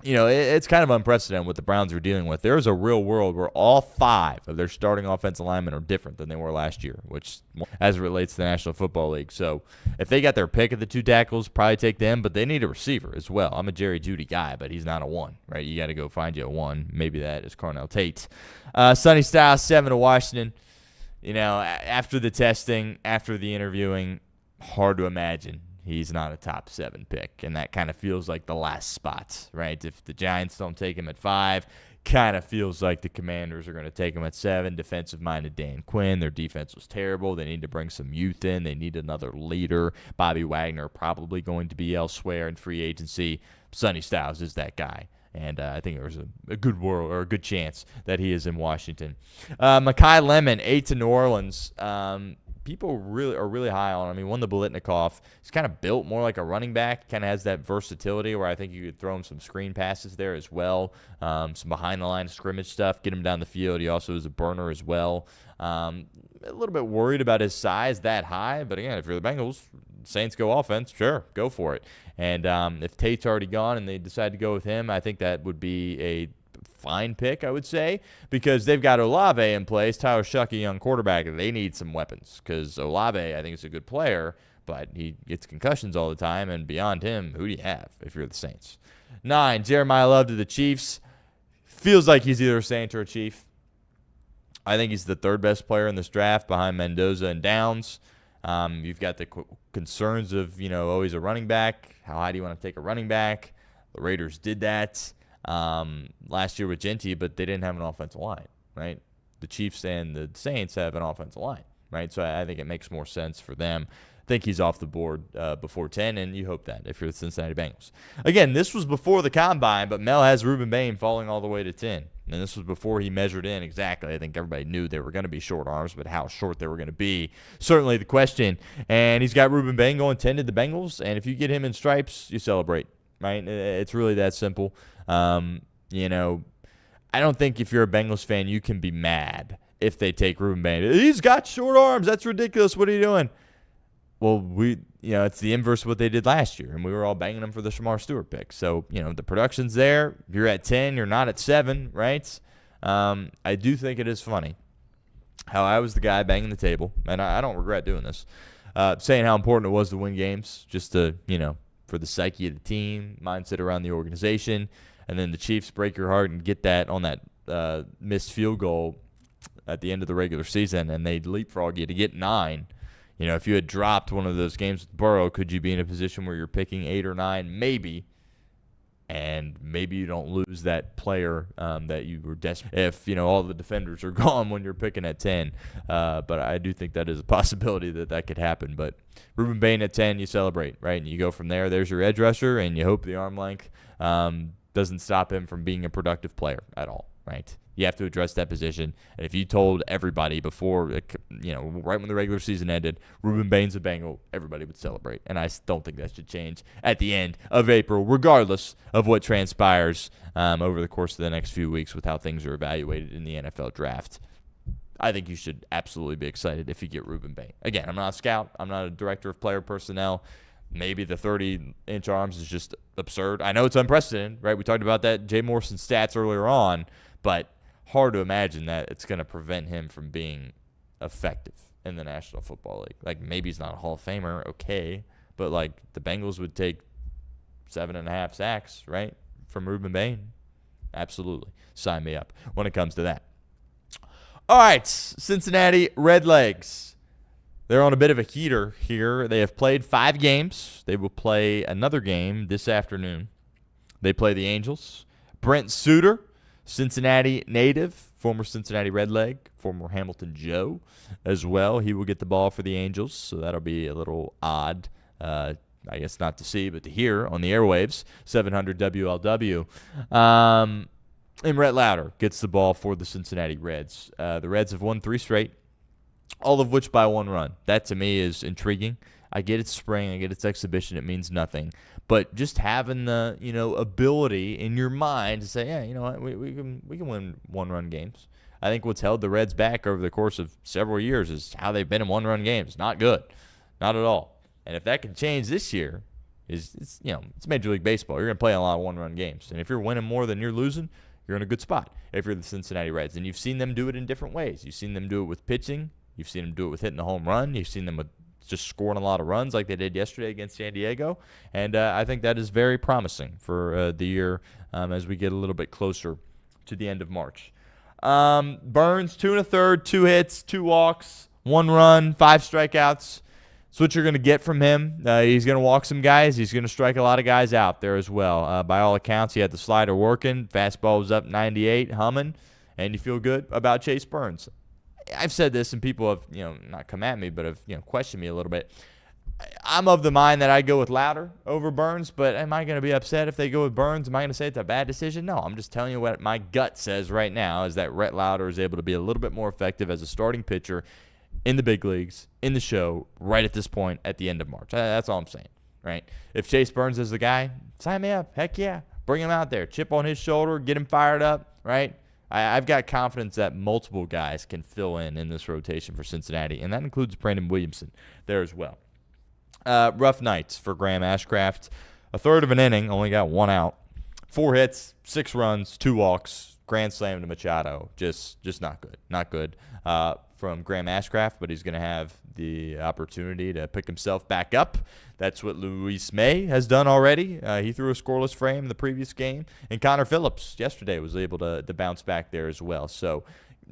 A: It's kind of unprecedented what the Browns are dealing with. There's a real world where all 5 of their starting offensive linemen are different than they were last year, which as it relates to the National Football League. So if they got their pick of the 2 tackles, probably take them, but they need a receiver as well. I'm a Jerry Jeudy guy, but he's not a 1, right? You got to go find you a 1. Maybe that is Carnell Tate. Sonny Styles, 7 to Washington. After the testing, after the interviewing, hard to imagine he's not a top 7 pick, and that kind of feels like the last spot, right? If the Giants don't take him at 5, kind of feels like the Commanders are going to take him at 7. Defensive-minded Dan Quinn. Their defense was terrible. They need to bring some youth in. They need another leader. Bobby Wagner probably going to be elsewhere in free agency. Sonny Styles is that guy. And I think there's a good chance that he is in Washington. Mekhi Lemon, 8 to New Orleans. People are really high on him. He won the Biletnikoff. He's kind of built more like a running back. Kind of has that versatility where I think you could throw him some screen passes there as well. Some behind the line of scrimmage stuff. Get him down the field. He also is a burner as well. A little bit worried about his size that high. But again, if you're the Bengals, Saints go offense, sure, go for it. And if Tate's already gone and they decide to go with him, I think that would be a fine pick, I would say, because they've got Olave in place, Tyler Shuck, young quarterback, and they need some weapons because Olave, I think, is a good player, but he gets concussions all the time, and beyond him, who do you have if you're the Saints? 9, Jeremiah Love to the Chiefs. Feels like he's either a Saint or a Chief. I think he's the 3rd best player in this draft behind Mendoza and Downs. You've got the concerns of, he's a running back. How high do you want to take a running back? The Raiders did that last year with Genty, but they didn't have an offensive line, right? The Chiefs and the Saints have an offensive line, right? So I think it makes more sense for them. I think he's off the board before 10, and you hope that if you're the Cincinnati Bengals. Again, this was before the Combine, but Mel has Rueben Bain falling all the way to 10. And this was before he measured in exactly. I think everybody knew they were going to be short arms, but how short they were going to be, certainly the question. And he's got Rueben Bain going 10 to the Bengals, and if you get him in stripes, you celebrate, right? It's really that simple. I don't think if you're a Bengals fan, you can be mad if they take Rueben Bain. He's got short arms. That's ridiculous. What are you doing? Well, it's the inverse of what they did last year, and we were all banging them for the Shamar Stewart pick. So, the production's there. You're at 10. You're not at 7, right? I do think it is funny how I was the guy banging the table, and I don't regret doing this, saying how important it was to win games just to, for the psyche of the team, mindset around the organization, and then the Chiefs break your heart and get that on that missed field goal at the end of the regular season, and they leapfrog you to get 9. If you had dropped one of those games with Burrow, could you be in a position where you're picking 8 or 9? Maybe. And maybe you don't lose that player that you were desperate if, all the defenders are gone when you're picking at 10. But I do think that is a possibility that could happen. But Rueben Bain at 10, you celebrate, right? And you go from there. There's your edge rusher, and you hope the arm length doesn't stop him from being a productive player at all, right? You have to address that position. And if you told everybody before, right when the regular season ended, Rueben Bain's a Bengal, everybody would celebrate. And I don't think that should change at the end of April, regardless of what transpires over the course of the next few weeks with how things are evaluated in the NFL draft. I think you should absolutely be excited if you get Rueben Bain. Again, I'm not a scout. I'm not a director of player personnel. Maybe the 30-inch arms is just absurd. I know it's unprecedented, right? We talked about that Jay Morrison stats earlier on, but hard to imagine that it's going to prevent him from being effective in the National Football League. Like, maybe he's not a Hall of Famer, okay, but, like, the Bengals would take 7.5 sacks, right, from Rueben Bain. Absolutely. Sign me up when it comes to that. All right, Cincinnati Redlegs. They're on a bit of a heater here. They have played 5 games. They will play another game this afternoon. They play the Angels. Brent Suter, Cincinnati native, former Cincinnati Redleg, former Hamilton Joe as well. He will get the ball for the Angels, so that'll be a little odd, I guess not to see, but to hear on the airwaves, 700 WLW. And Rhett Lauder gets the ball for the Cincinnati Reds. The Reds have won 3 straight, all of which by 1 run. That, to me, is intriguing. I get it's spring. I get it's exhibition. It means nothing. But just having the, ability in your mind to say, yeah, you know what, we can win 1-run games. I think what's held the Reds back over the course of several years is how they've been in 1-run games. Not good. Not at all. And if that can change this year, it's Major League Baseball. You're going to play a lot of 1-run games. And if you're winning more than you're losing, you're in a good spot if you're the Cincinnati Reds. And you've seen them do it in different ways. You've seen them do it with pitching. You've seen them do it with hitting the home run. You've seen them with just scoring a lot of runs like they did yesterday against San Diego. And I think that is very promising for the year as we get a little bit closer to the end of March. Burns, 2 1/3, 2 hits, 2 walks, 1 run, 5 strikeouts. That's what you're going to get from him. He's going to walk some guys. He's going to strike a lot of guys out there as well. By all accounts, he had the slider working. Fastball was up 98, humming. And you feel good about Chase Burns. I've said this, and people have, not come at me, but have, questioned me a little bit. I'm of the mind that I go with Lauder over Burns, but am I going to be upset if they go with Burns? Am I going to say it's a bad decision? No, I'm just telling you what my gut says right now is that Rhett Lauder is able to be a little bit more effective as a starting pitcher in the big leagues, in the show, right at this point at the end of March. That's all I'm saying, right? If Chase Burns is the guy, sign me up. Heck yeah. Bring him out there. Chip on his shoulder. Get him fired up, right? I've got confidence that multiple guys can fill in this rotation for Cincinnati, and that includes Brandon Williamson there as well. Rough nights for Graham Ashcraft. 1/3 of an inning, only got 1 out. 4 hits, 6 runs, 2 walks, grand slam to Machado. Just not good. Not good from Graham Ashcraft, but he's going to have the opportunity to pick himself back up. That's what Luis May has done already. He threw a scoreless frame in the previous game. And Connor Phillips yesterday was able to bounce back there as well. So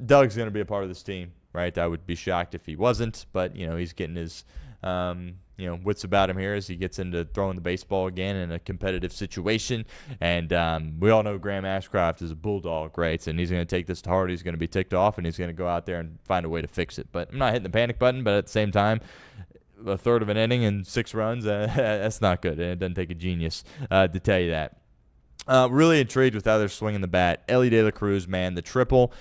A: Doug's going to be a part of this team, right? I would be shocked if he wasn't. But, he's getting his wits about him here as he gets into throwing the baseball again in a competitive situation. And we all know Graham Ashcraft is a bulldog, right? And he's going to take this to heart. He's going to be ticked off, and he's going to go out there and find a way to fix it. But I'm not hitting the panic button, but at the same time, 1/3 of an inning and 6 runs, that's not good. And it doesn't take a genius to tell you that. Really intrigued with how they're swinging the bat. Elly De La Cruz, man, the triple.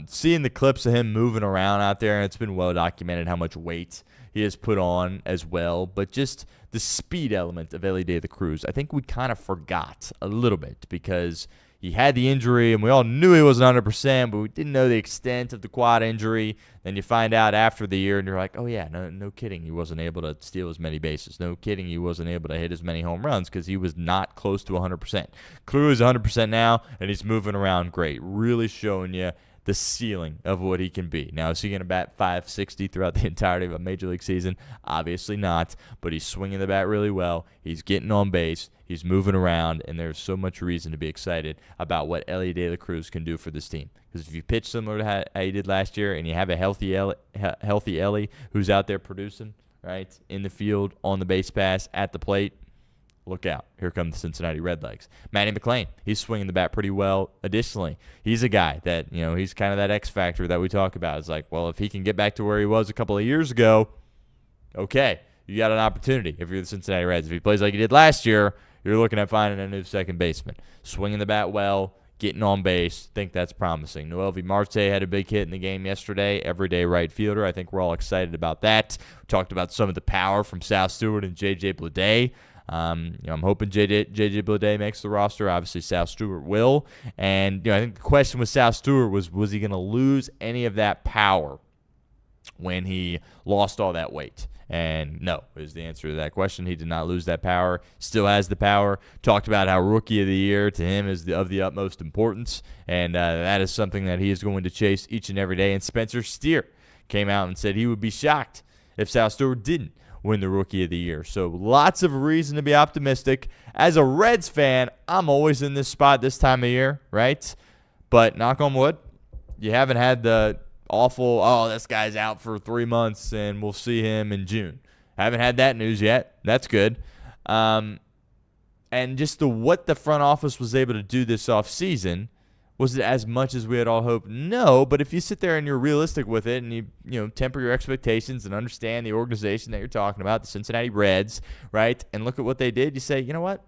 A: Seeing the clips of him moving around out there, and it's been well documented how much weight he has put on as well. But just the speed element of Elly De La Cruz, I think we kind of forgot a little bit because he had the injury, and we all knew he wasn't 100%, but we didn't know the extent of the quad injury. Then you find out after the year, and you're like, oh, yeah, no kidding. He wasn't able to steal as many bases. No kidding. He wasn't able to hit as many home runs because he was not close to 100%. Cruz is 100% now, and he's moving around great, really showing you the ceiling of what he can be. Now, is he going to bat .560 throughout the entirety of a Major League season? Obviously not, but he's swinging the bat really well. He's getting on base. He's moving around, and there's so much reason to be excited about what Elly De La Cruz can do for this team. Because if you pitch similar to how you did last year and you have a healthy Elly who's out there producing, right, in the field, on the base pass, at the plate, look out. Here come the Cincinnati Redlegs. Matty McLain, he's swinging the bat pretty well. Additionally, he's a guy that, he's kind of that X factor that we talk about. It's like, well, if he can get back to where he was a couple of years ago, okay, you got an opportunity if you're the Cincinnati Reds. If he plays like he did last year, you're looking at finding a new second baseman. Swinging the bat well, getting on base, think that's promising. Noelvi Marte had a big hit in the game yesterday, everyday right fielder. I think we're all excited about that. We talked about some of the power from Sal Stewart and J.J. Bleday. I'm hoping JJ Bleday makes the roster. Obviously, Sal Stewart will. And I think the question with Sal Stewart was he going to lose any of that power when he lost all that weight? And no is the answer to that question. He did not lose that power. Still has the power. Talked about how Rookie of the Year to him is of the utmost importance, and that is something that he is going to chase each and every day. And Spencer Steer came out and said he would be shocked if Sal Stewart didn't win the Rookie of the Year. So lots of reason to be optimistic. As a Reds fan, I'm always in this spot this time of year, right? But knock on wood, you haven't had the awful, this guy's out for 3 months and we'll see him in June. Haven't had that news yet. That's good. And just what the front office was able to do this offseason, was it as much as we had all hoped? No, but if you sit there and you're realistic with it and you temper your expectations and understand the organization that you're talking about, the Cincinnati Reds, right, and look at what they did, you say, you know what?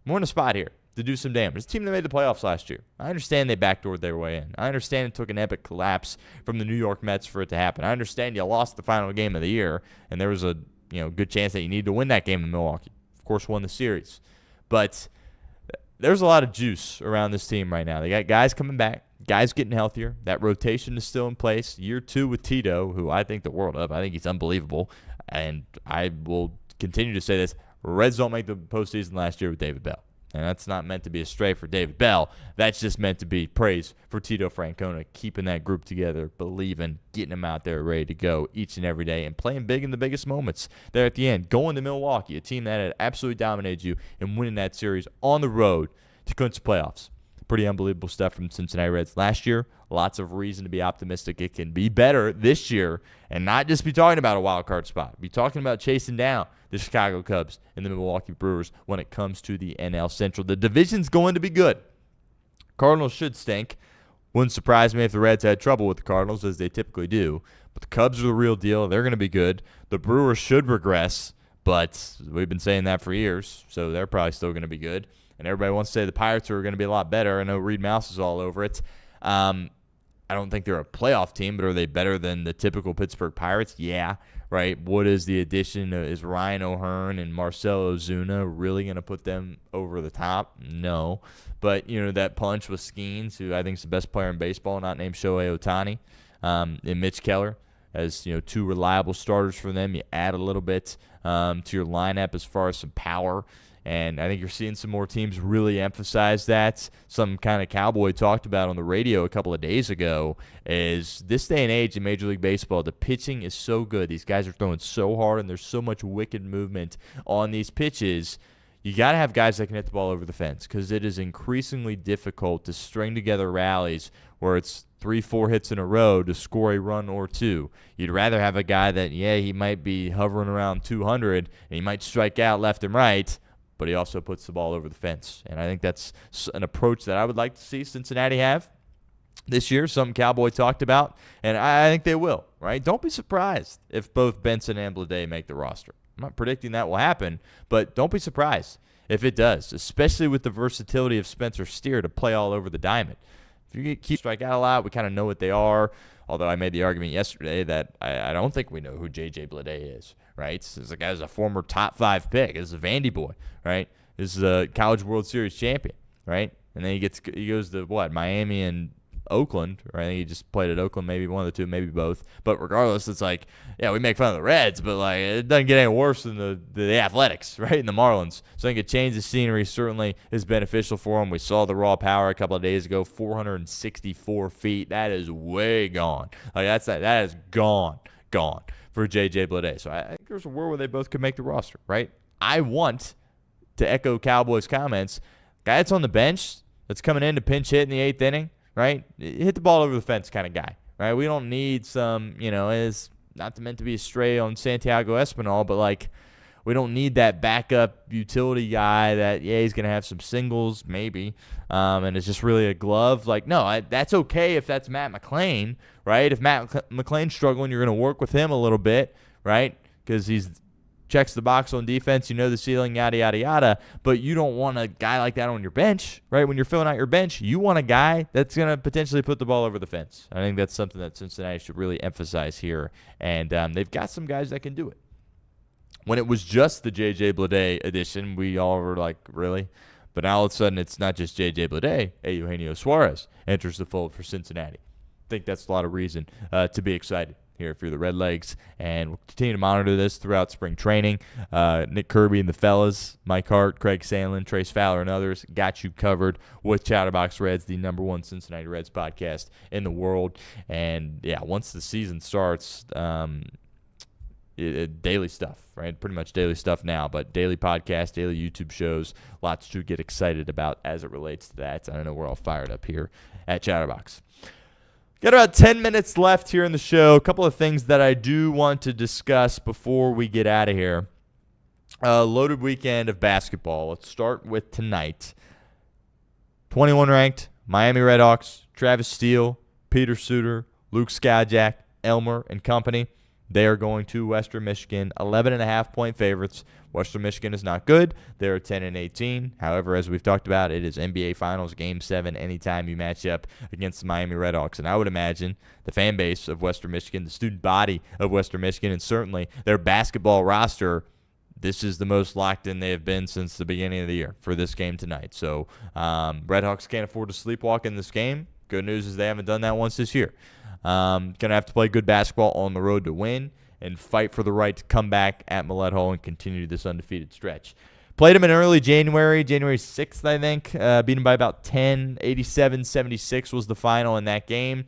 A: We're in a spot here to do some damage. It's a team that made the playoffs last year. I understand they backdoored their way in. I understand it took an epic collapse from the New York Mets for it to happen. I understand you lost the final game of the year, and there was a good chance that you needed to win that game in Milwaukee. Of course, won the series. But there's a lot of juice around this team right now. They got guys coming back, guys getting healthier. That rotation is still in place. Year 2 with Tito, who I think the world of. I think he's unbelievable. And I will continue to say this. Reds don't make the postseason last year with David Bell. And that's not meant to be a stray for David Bell. That's just meant to be praise for Tito Francona, keeping that group together, believing, getting them out there ready to go each and every day, and playing big in the biggest moments there at the end. Going to Milwaukee, a team that had absolutely dominated you, and winning that series on the road to clinch the playoffs. Pretty unbelievable stuff from Cincinnati Reds last year. Lots of reason to be optimistic it can be better this year, and not just be talking about a wild card spot. Be talking about chasing down the Chicago Cubs and the Milwaukee Brewers when it comes to the NL Central. The division's going to be good. Cardinals should stink. Wouldn't surprise me if the Reds had trouble with the Cardinals, as they typically do. But the Cubs are the real deal. They're going to be good. The Brewers should regress, but we've been saying that for years, so they're probably still going to be good. And everybody wants to say the Pirates are going to be a lot better. I know Reed Mouse is all over it. I don't think they're a playoff team, but are they better than the typical Pittsburgh Pirates? Yeah, right. What is the addition? Is Ryan O'Hearn and Marcell Ozuna really going to put them over the top? No. But, that punch with Skeens, who I think is the best player in baseball, not named Shohei Ohtani, and Mitch Keller as, 2 reliable starters for them. You add a little bit to your lineup as far as some power. And I think you're seeing some more teams really emphasize that. Some kind of Cowboy talked about on the radio a couple of days ago is this day and age in Major League Baseball, the pitching is so good. These guys are throwing so hard, and there's so much wicked movement on these pitches. You got to have guys that can hit the ball over the fence, because it is increasingly difficult to string together rallies where it's 3-4 hits in a row to score a run or 2. You'd rather have a guy that, he might be hovering around 200, and he might strike out left and right, but he also puts the ball over the fence. And I think that's an approach that I would like to see Cincinnati have this year, something Cowboy talked about, and I think they will, right? Don't be surprised if both Benson and Bleday make the roster. I'm not predicting that will happen, but don't be surprised if it does, especially with the versatility of Spencer Steer to play all over the diamond. If you keep strike out a lot, we kind of know what they are, although I made the argument yesterday that I don't think we know who JJ Bleday is, right? This guy is a former top 5 pick. This is a Vandy boy, right? This is a College World Series champion, right? And then he goes to, Miami and Oakland, right? I think he just played at Oakland, maybe one of the two, maybe both. But regardless, it's we make fun of the Reds, but it doesn't get any worse than the Athletics, right? And the Marlins. So I think a change of scenery certainly is beneficial for him. We saw the raw power a couple of days ago, 464 feet. That is way gone. That is gone for JJ Bleday. So I think there's a world where they both could make the roster, right? I want to echo Cowboys' comments. Guy that's on the bench that's coming in to pinch hit in the 8th inning, right? Hit the ball over the fence kind of guy, right? We don't need some, is not meant to be a stray on Santiago Espinal, but we don't need that backup utility guy that, he's going to have some singles maybe, and it's just really a glove. No, that's okay if that's Matt McClain, right? If Matt McClain's struggling, you're going to work with him a little bit, right? Because he's checks the box on defense, the ceiling, yada, yada, yada, but you don't want a guy like that on your bench, right? When you're filling out your bench, you want a guy that's going to potentially put the ball over the fence. I think that's something that Cincinnati should really emphasize here, and they've got some guys that can do it. When it was just the J.J. Bleday edition, we all were like, really? But now all of a sudden it's not just J.J. Bleday. Eugenio Suarez enters the fold for Cincinnati. I think that's a lot of reason to be excited here if you're the Redlegs, and we'll continue to monitor this throughout spring training. Nick Kirby and the fellas, Mike Hart, Craig Sandlin, Trace Fowler, and others got you covered with Chatterbox Reds, the #1 Cincinnati Reds podcast in the world. And, yeah, once the season starts, daily stuff, right? Pretty much daily stuff now, but daily podcasts, daily YouTube shows, lots to get excited about as it relates to that. I know we're all fired up here at Chatterbox. Got about 10 minutes left here in the show. A couple of things that I do want to discuss before we get out of here. Loaded weekend of basketball. Let's start with tonight. 21 ranked Miami Redhawks, Travis Steele, Peter Suter, Luke Skyjack, Elmer, and company. They are going to Western Michigan, 11.5-point favorites. Western Michigan is not good. They're 10-18. However, as we've talked about, it is NBA Finals Game 7 anytime you match up against the Miami Redhawks. And I would imagine the fan base of Western Michigan, the student body of Western Michigan, and certainly their basketball roster, this is the most locked in they have been since the beginning of the year for this game tonight. So Redhawks can't afford to sleepwalk in this game. Good news is they haven't done that once this year. Going to have to play good basketball on the road to win and fight for the right to come back at Millett Hall and continue this undefeated stretch. Played them in early January 6th, I think. Beat them by about 10, 87-76 was the final in that game.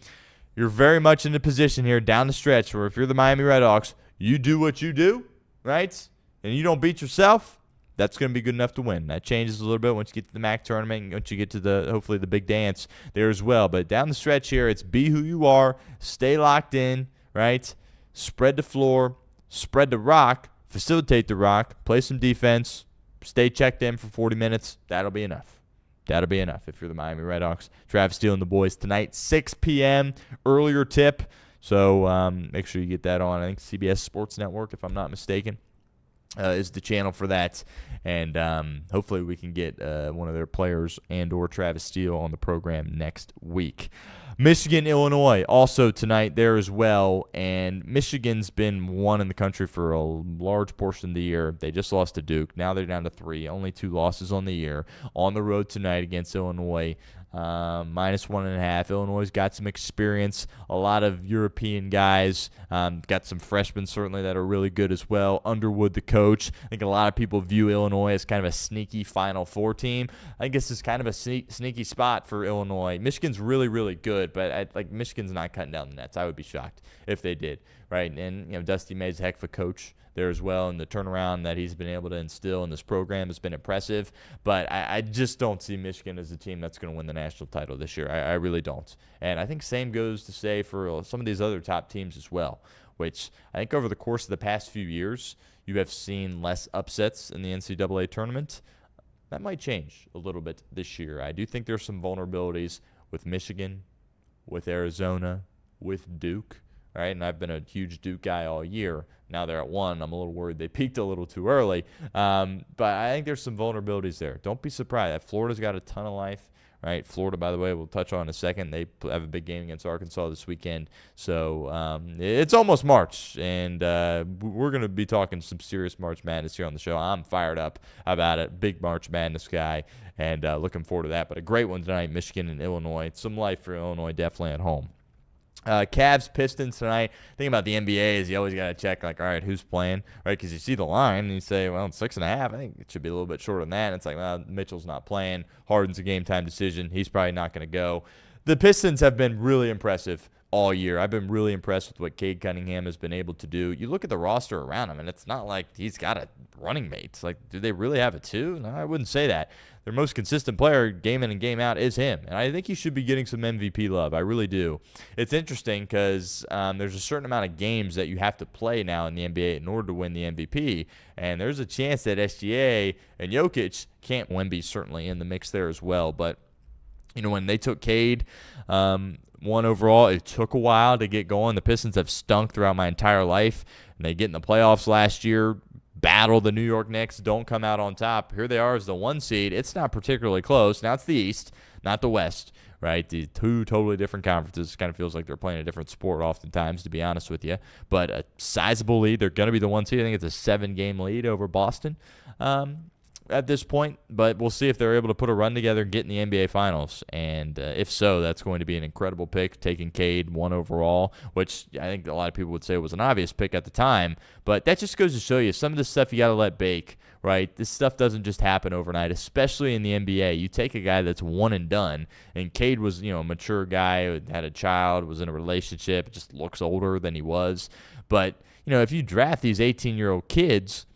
A: You're very much in a position here down the stretch where if you're the Miami Redhawks, you do what you do, right? And you don't beat yourself, that's going to be good enough to win. That changes a little bit once you get to the MAC tournament and once you get to hopefully the big dance there as well. But down the stretch here, it's be who you are, stay locked in, right? Spread the floor, spread the rock, facilitate the rock, play some defense, stay checked in for 40 minutes. That'll be enough. That'll be enough if you're the Miami Redhawks. Travis Steele and the boys tonight, 6 p.m., earlier tip. So make sure you get that on, I think, CBS Sports Network, if I'm not mistaken. Is the channel for that, and hopefully we can get one of their players and or Travis Steele on the program next week. Michigan, Illinois, also tonight there as well, and Michigan's been one in the country for a large portion of the year. They just lost to Duke. Now they're down to 3, only 2 losses on the year. On the road tonight against Illinois, -1.5. Illinois got some experience, a lot of European guys, got some freshmen certainly that are really good as well. Underwood, the coach. I think a lot of people view Illinois as kind of a sneaky Final Four team. I think this is kind of a sneaky spot for Illinois. Michigan's really, really good, but Michigan's not cutting down the nets. I would be shocked if they did, right? And Dusty May's a heck of a coach there as well, and the turnaround that he's been able to instill in this program has been impressive. But I just don't see Michigan as a team that's going to win the national title this year. I really don't. And I think same goes to say for some of these other top teams as well, which I think over the course of the past few years, you have seen less upsets in the NCAA tournament. That might change a little bit this year. I do think there's some vulnerabilities with Michigan, with Arizona, with Duke. Right, and I've been a huge Duke guy all year. Now they're at 1. I'm a little worried they peaked a little too early. But I think there's some vulnerabilities there. Don't be surprised. Florida's got a ton of life. Right, Florida, by the way, we'll touch on in a second. They have a big game against Arkansas this weekend. So it's almost March, and we're going to be talking some serious March Madness here on the show. I'm fired up about it. Big March Madness guy, and looking forward to that. But a great one tonight, Michigan and Illinois. Some life for Illinois definitely at home. Cavs, Pistons tonight. Thing about the NBA is you always got to check, all right, who's playing, right? Because you see the line and you say, well, it's 6.5. I think it should be a little bit shorter than that. And it's well, Mitchell's not playing. Harden's a game-time decision. He's probably not going to go. The Pistons have been really impressive all year. I've been really impressed with what Cade Cunningham has been able to do. You look at the roster around him, and it's not like he's got a running mate. Do they really have a 2? No, I wouldn't say that. Their most consistent player, game in and game out, is him. And I think he should be getting some MVP love. I really do. It's interesting because there's a certain amount of games that you have to play now in the NBA in order to win the MVP. And there's a chance that SGA and Jokic can't. Wemby's certainly in the mix there as well. But, when they took Cade 1 overall, it took a while to get going. The Pistons have stunk throughout my entire life. And they get in the playoffs last year, battle the New York Knicks, don't come out on top. Here they are as the 1 seed. It's not particularly close. Now it's the East, not the West, right? The two totally different conferences. Kind of feels like they're playing a different sport oftentimes, to be honest with you. But a sizable lead. They're going to be the one seed. I think it's a 7-game lead over Boston at this point. But we'll see if they're able to put a run together and get in the NBA Finals. And if so, that's going to be an incredible pick, taking Cade 1 overall, which I think a lot of people would say was an obvious pick at the time. But that just goes to show you some of the stuff you got to let bake, right? This stuff doesn't just happen overnight, especially in the NBA. You take a guy that's one and done, and Cade was, a mature guy who had a child, was in a relationship, just looks older than he was. But, if you draft these 18-year-old kids,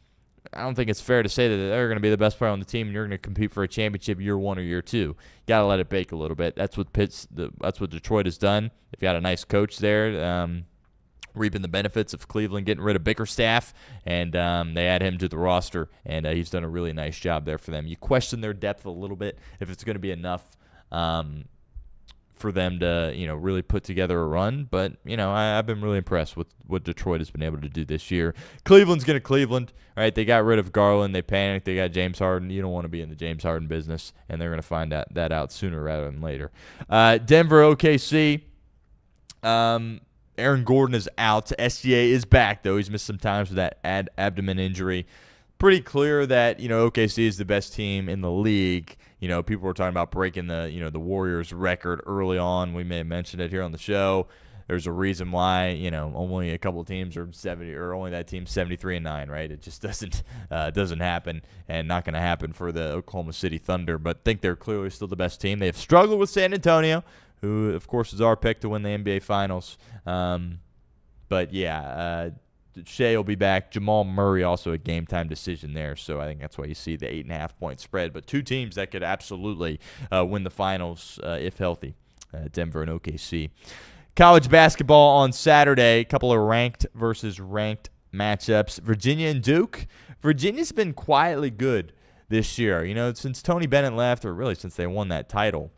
A: I don't think it's fair to say that they're going to be the best player on the team and you're going to compete for a championship year 1 or year 2. You got to let it bake a little bit. That's what Detroit has done. They've got a nice coach there, reaping the benefits of Cleveland getting rid of Bickerstaff, and they add him to the roster, and he's done a really nice job there for them. You question their depth a little bit, if it's going to be enough for them to, really put together a run. But, I've been really impressed with what Detroit has been able to do this year. Cleveland's going to Cleveland, right? They got rid of Garland. They panicked. They got James Harden. You don't want to be in the James Harden business, and they're going to find that out sooner rather than later. Denver, OKC. Aaron Gordon is out. SGA is back, though. He's missed some times with that abdomen injury. Pretty clear that, OKC is the best team in the league. People were talking about breaking the Warriors record early on. We may have mentioned it here on the show. There's a reason why, only a couple of teams are 70, or only that team's 73-9, right? It just doesn't happen, and not going to happen for the Oklahoma City Thunder. But think they're clearly still the best team. They have struggled with San Antonio, who, of course, is our pick to win the NBA Finals. But, yeah, Shea will be back. Jamal Murray also a game-time decision there, so I think that's why you see the 8.5-point spread. But two teams that could absolutely win the Finals if healthy, Denver and OKC. College basketball on Saturday, a couple of ranked versus ranked matchups. Virginia and Duke. Virginia's been quietly good this year. Since Tony Bennett left, or really since they won that title,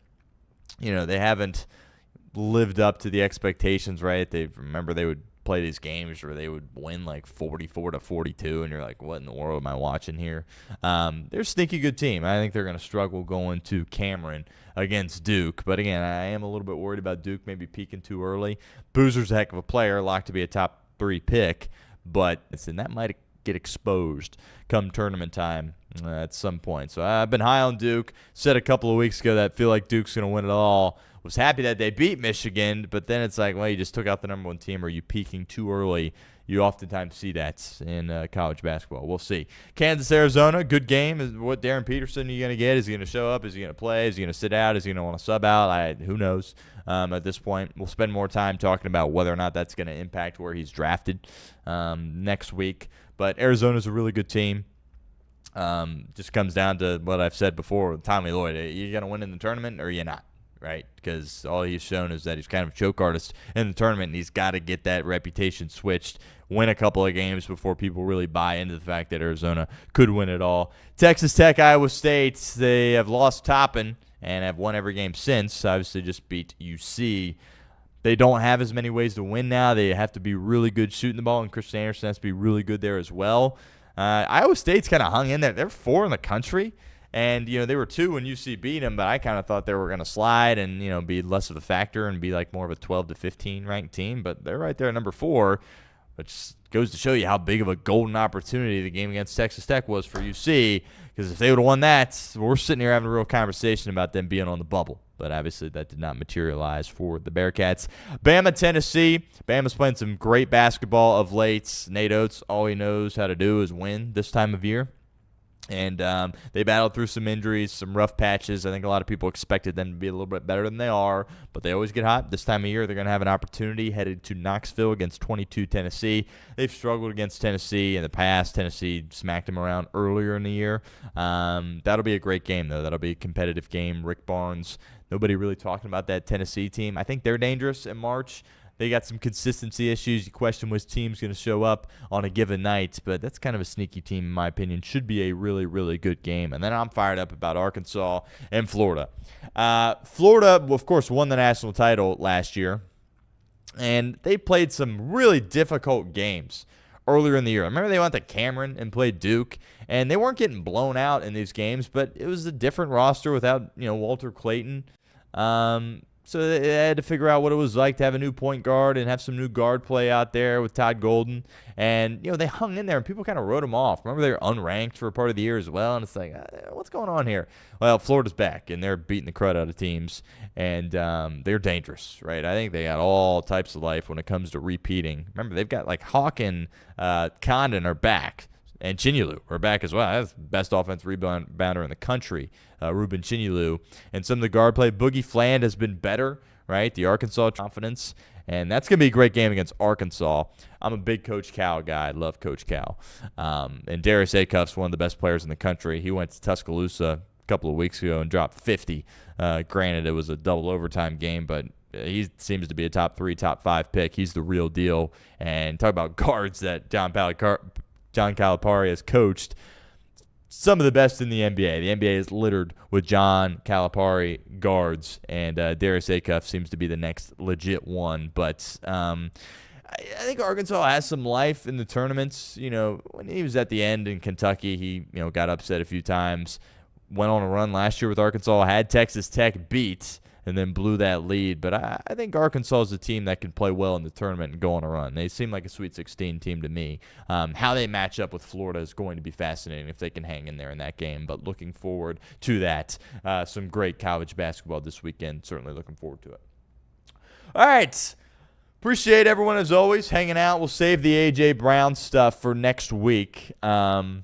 A: they haven't lived up to the expectations, right? They would play these games where they would win like 44-42, and you're like, what in the world am I watching here? They're a sneaky good team. I think they're going to struggle going to Cameron against Duke. But again, I am a little bit worried about Duke maybe peaking too early. Boozer's a heck of a player, locked to be a top 3 pick, but that might get exposed come tournament time at some point. So I've been high on Duke. Said a couple of weeks ago that I feel like Duke's going to win it all. Was happy that they beat Michigan, but then it's like, well, you just took out the number 1 team, or you peaking too early. You oftentimes see that in college basketball. We'll see. Kansas, Arizona, good game. What Darren Peterson are you going to get? Is he going to show up? Is he going to play? Is he going to sit out? Is he going to want to sub out? Who knows at this point. We'll spend more time talking about whether or not that's going to impact where he's drafted next week. But Arizona's a really good team. Just comes down to what I've said before with Tommy Lloyd. Are you going to win in the tournament, or are you not? Right, because all he's shown is that he's kind of a choke artist in the tournament, and he's got to get that reputation switched, win a couple of games before people really buy into the fact that Arizona could win it all. Texas Tech, Iowa State, they have lost Toppin and have won every game since. Obviously just beat UC. They don't have as many ways to win now. They have to be really good shooting the ball, and Christian Anderson has to be really good there as well. Iowa State's kind of hung in there. They're 4 in the country. And, they were 2 when UC beat them, but I kind of thought they were going to slide and, be less of a factor and be like more of a 12 to 15 ranked team. But they're right there at number 4, which goes to show you how big of a golden opportunity the game against Texas Tech was for UC. Because if they would have won that, we're sitting here having a real conversation about them being on the bubble. But obviously that did not materialize for the Bearcats. Bama, Tennessee. Bama's playing some great basketball of late. Nate Oates, all he knows how to do is win this time of year. And they battled through some injuries, some rough patches. I think a lot of people expected them to be a little bit better than they are, but they always get hot. This time of year, they're going to have an opportunity headed to Knoxville against 22 Tennessee. They've struggled against Tennessee in the past. Tennessee smacked them around earlier in the year. That'll be a great game, though. That'll be a competitive game. Rick Barnes, nobody really talking about that Tennessee team. I think they're dangerous in March. They got some consistency issues. You question which team's going to show up on a given night, but that's kind of a sneaky team, in my opinion. Should be a really, really good game. And then I'm fired up about Arkansas and Florida. Florida, of course, won the national title last year, and they played some really difficult games earlier in the year. I remember they went to Cameron and played Duke, and they weren't getting blown out in these games, but it was a different roster without Walter Clayton. So they had to figure out what it was like to have a new point guard and have some new guard play out there with Todd Golden. And, they hung in there, and people kind of wrote them off. Remember, they were unranked for a part of the year as well, and it's like, what's going on here? Well, Florida's back, and they're beating the crud out of teams, and they're dangerous, right? I think they got all types of life when it comes to repeating. Remember, they've got, like, Hawk and Condon are back. And Chinyelu are back as well. That's the best offensive rebounder in the country, Rueben Chinyelu. And some of the guard play, Boogie Fland has been better, right? The Arkansas confidence. And that's going to be a great game against Arkansas. I'm a big Coach Cal guy. I love Coach Cal. And Darius Acuff's one of the best players in the country. He went to Tuscaloosa a couple of weeks ago and dropped 50. Granted, it was a double overtime game, but he seems to be a top 3, top 5 pick. He's the real deal. And talk about guards that John Calipari has coached, some of the best in the NBA. The NBA is littered with John Calipari guards, and Darius Acuff seems to be the next legit one. But I think Arkansas has some life in the tournaments. When he was at the end in Kentucky, he got upset a few times. Went on a run last year with Arkansas, had Texas Tech beat, and then blew that lead. But I think Arkansas is a team that can play well in the tournament and go on a run. They seem like a Sweet 16 team to me. How they match up with Florida is going to be fascinating if they can hang in there in that game. But looking forward to that. Some great college basketball this weekend. Certainly looking forward to it. All right. Appreciate everyone, as always, hanging out. We'll save the A.J. Brown stuff for next week. I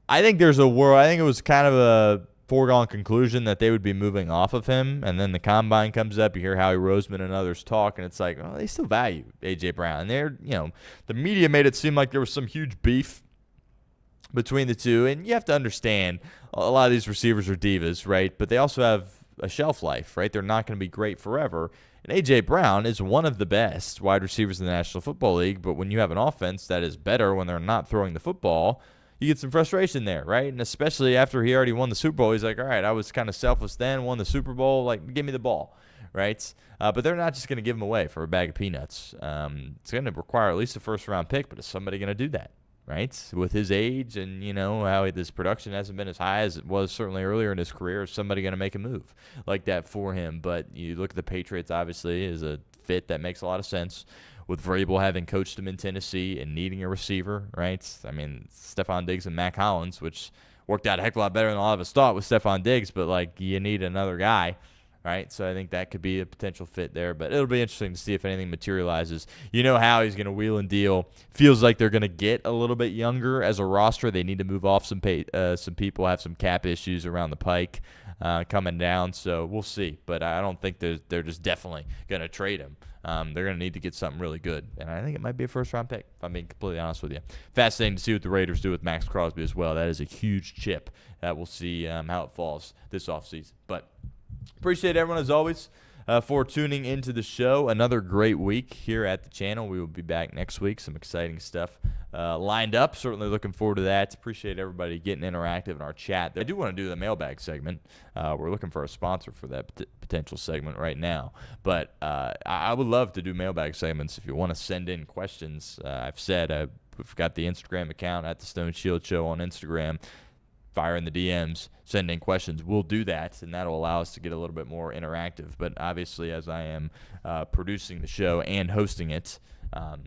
A: think there's a world. I think it was kind of a foregone conclusion that they would be moving off of him, and then the combine comes up, you hear Howie Roseman and others talk, and it's like, they still value A.J. Brown. And they're, the media made it seem like there was some huge beef between the two, and you have to understand, a lot of these receivers are divas, right? But they also have a shelf life, right? They're not going to be great forever. And A.J. Brown is one of the best wide receivers in the National Football League, but when you have an offense that is better when they're not throwing the football, you get some frustration there, right? And especially after he already won the Super Bowl, he's like, all right, I was kind of selfless then, won the Super Bowl, like, give me the ball, right? But they're not just going to give him away for a bag of peanuts. It's going to require at least a first-round pick, but is somebody going to do that, right? With his age and, how this production hasn't been as high as it was certainly earlier in his career, is somebody going to make a move like that for him? But you look at the Patriots, obviously, is a fit that makes a lot of sense. With Vrabel having coached him in Tennessee and needing a receiver, right? I mean, Stephon Diggs and Mac Hollins, which worked out a heck of a lot better than a lot of us thought with Stephon Diggs, but, you need another guy, right? So I think that could be a potential fit there, but it'll be interesting to see if anything materializes. How he's going to wheel and deal. Feels like they're going to get a little bit younger as a roster. They need to move off some people, have some cap issues around the pike coming down, so we'll see. But I don't think they're just definitely going to trade him. They're going to need to get something really good, and I think it might be a first-round pick, if I'm being completely honest with you. Fascinating to see what the Raiders do with Max Crosby as well. That is a huge chip. We'll see how it falls this offseason. But appreciate everyone, as always, for tuning into the show. Another great week here at the channel. We will be back next week. Some exciting stuff lined up. Certainly looking forward to that. Appreciate everybody getting interactive in our chat. I do want to do the mailbag segment. We're looking for a sponsor for that potential segment right now. But I would love to do mailbag segments if you want to send in questions. I've said we've got the Instagram account at the Stone Shield Show on Instagram. Fire in the DMs, send in questions. We'll do that, and that'll allow us to get a little bit more interactive. But obviously, as I am producing the show and hosting it,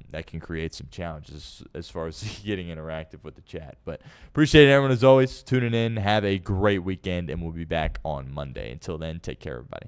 A: that can create some challenges as far as getting interactive with the chat. But appreciate everyone, as always, tuning in. Have a great weekend, and we'll be back on Monday. Until then, take care, everybody.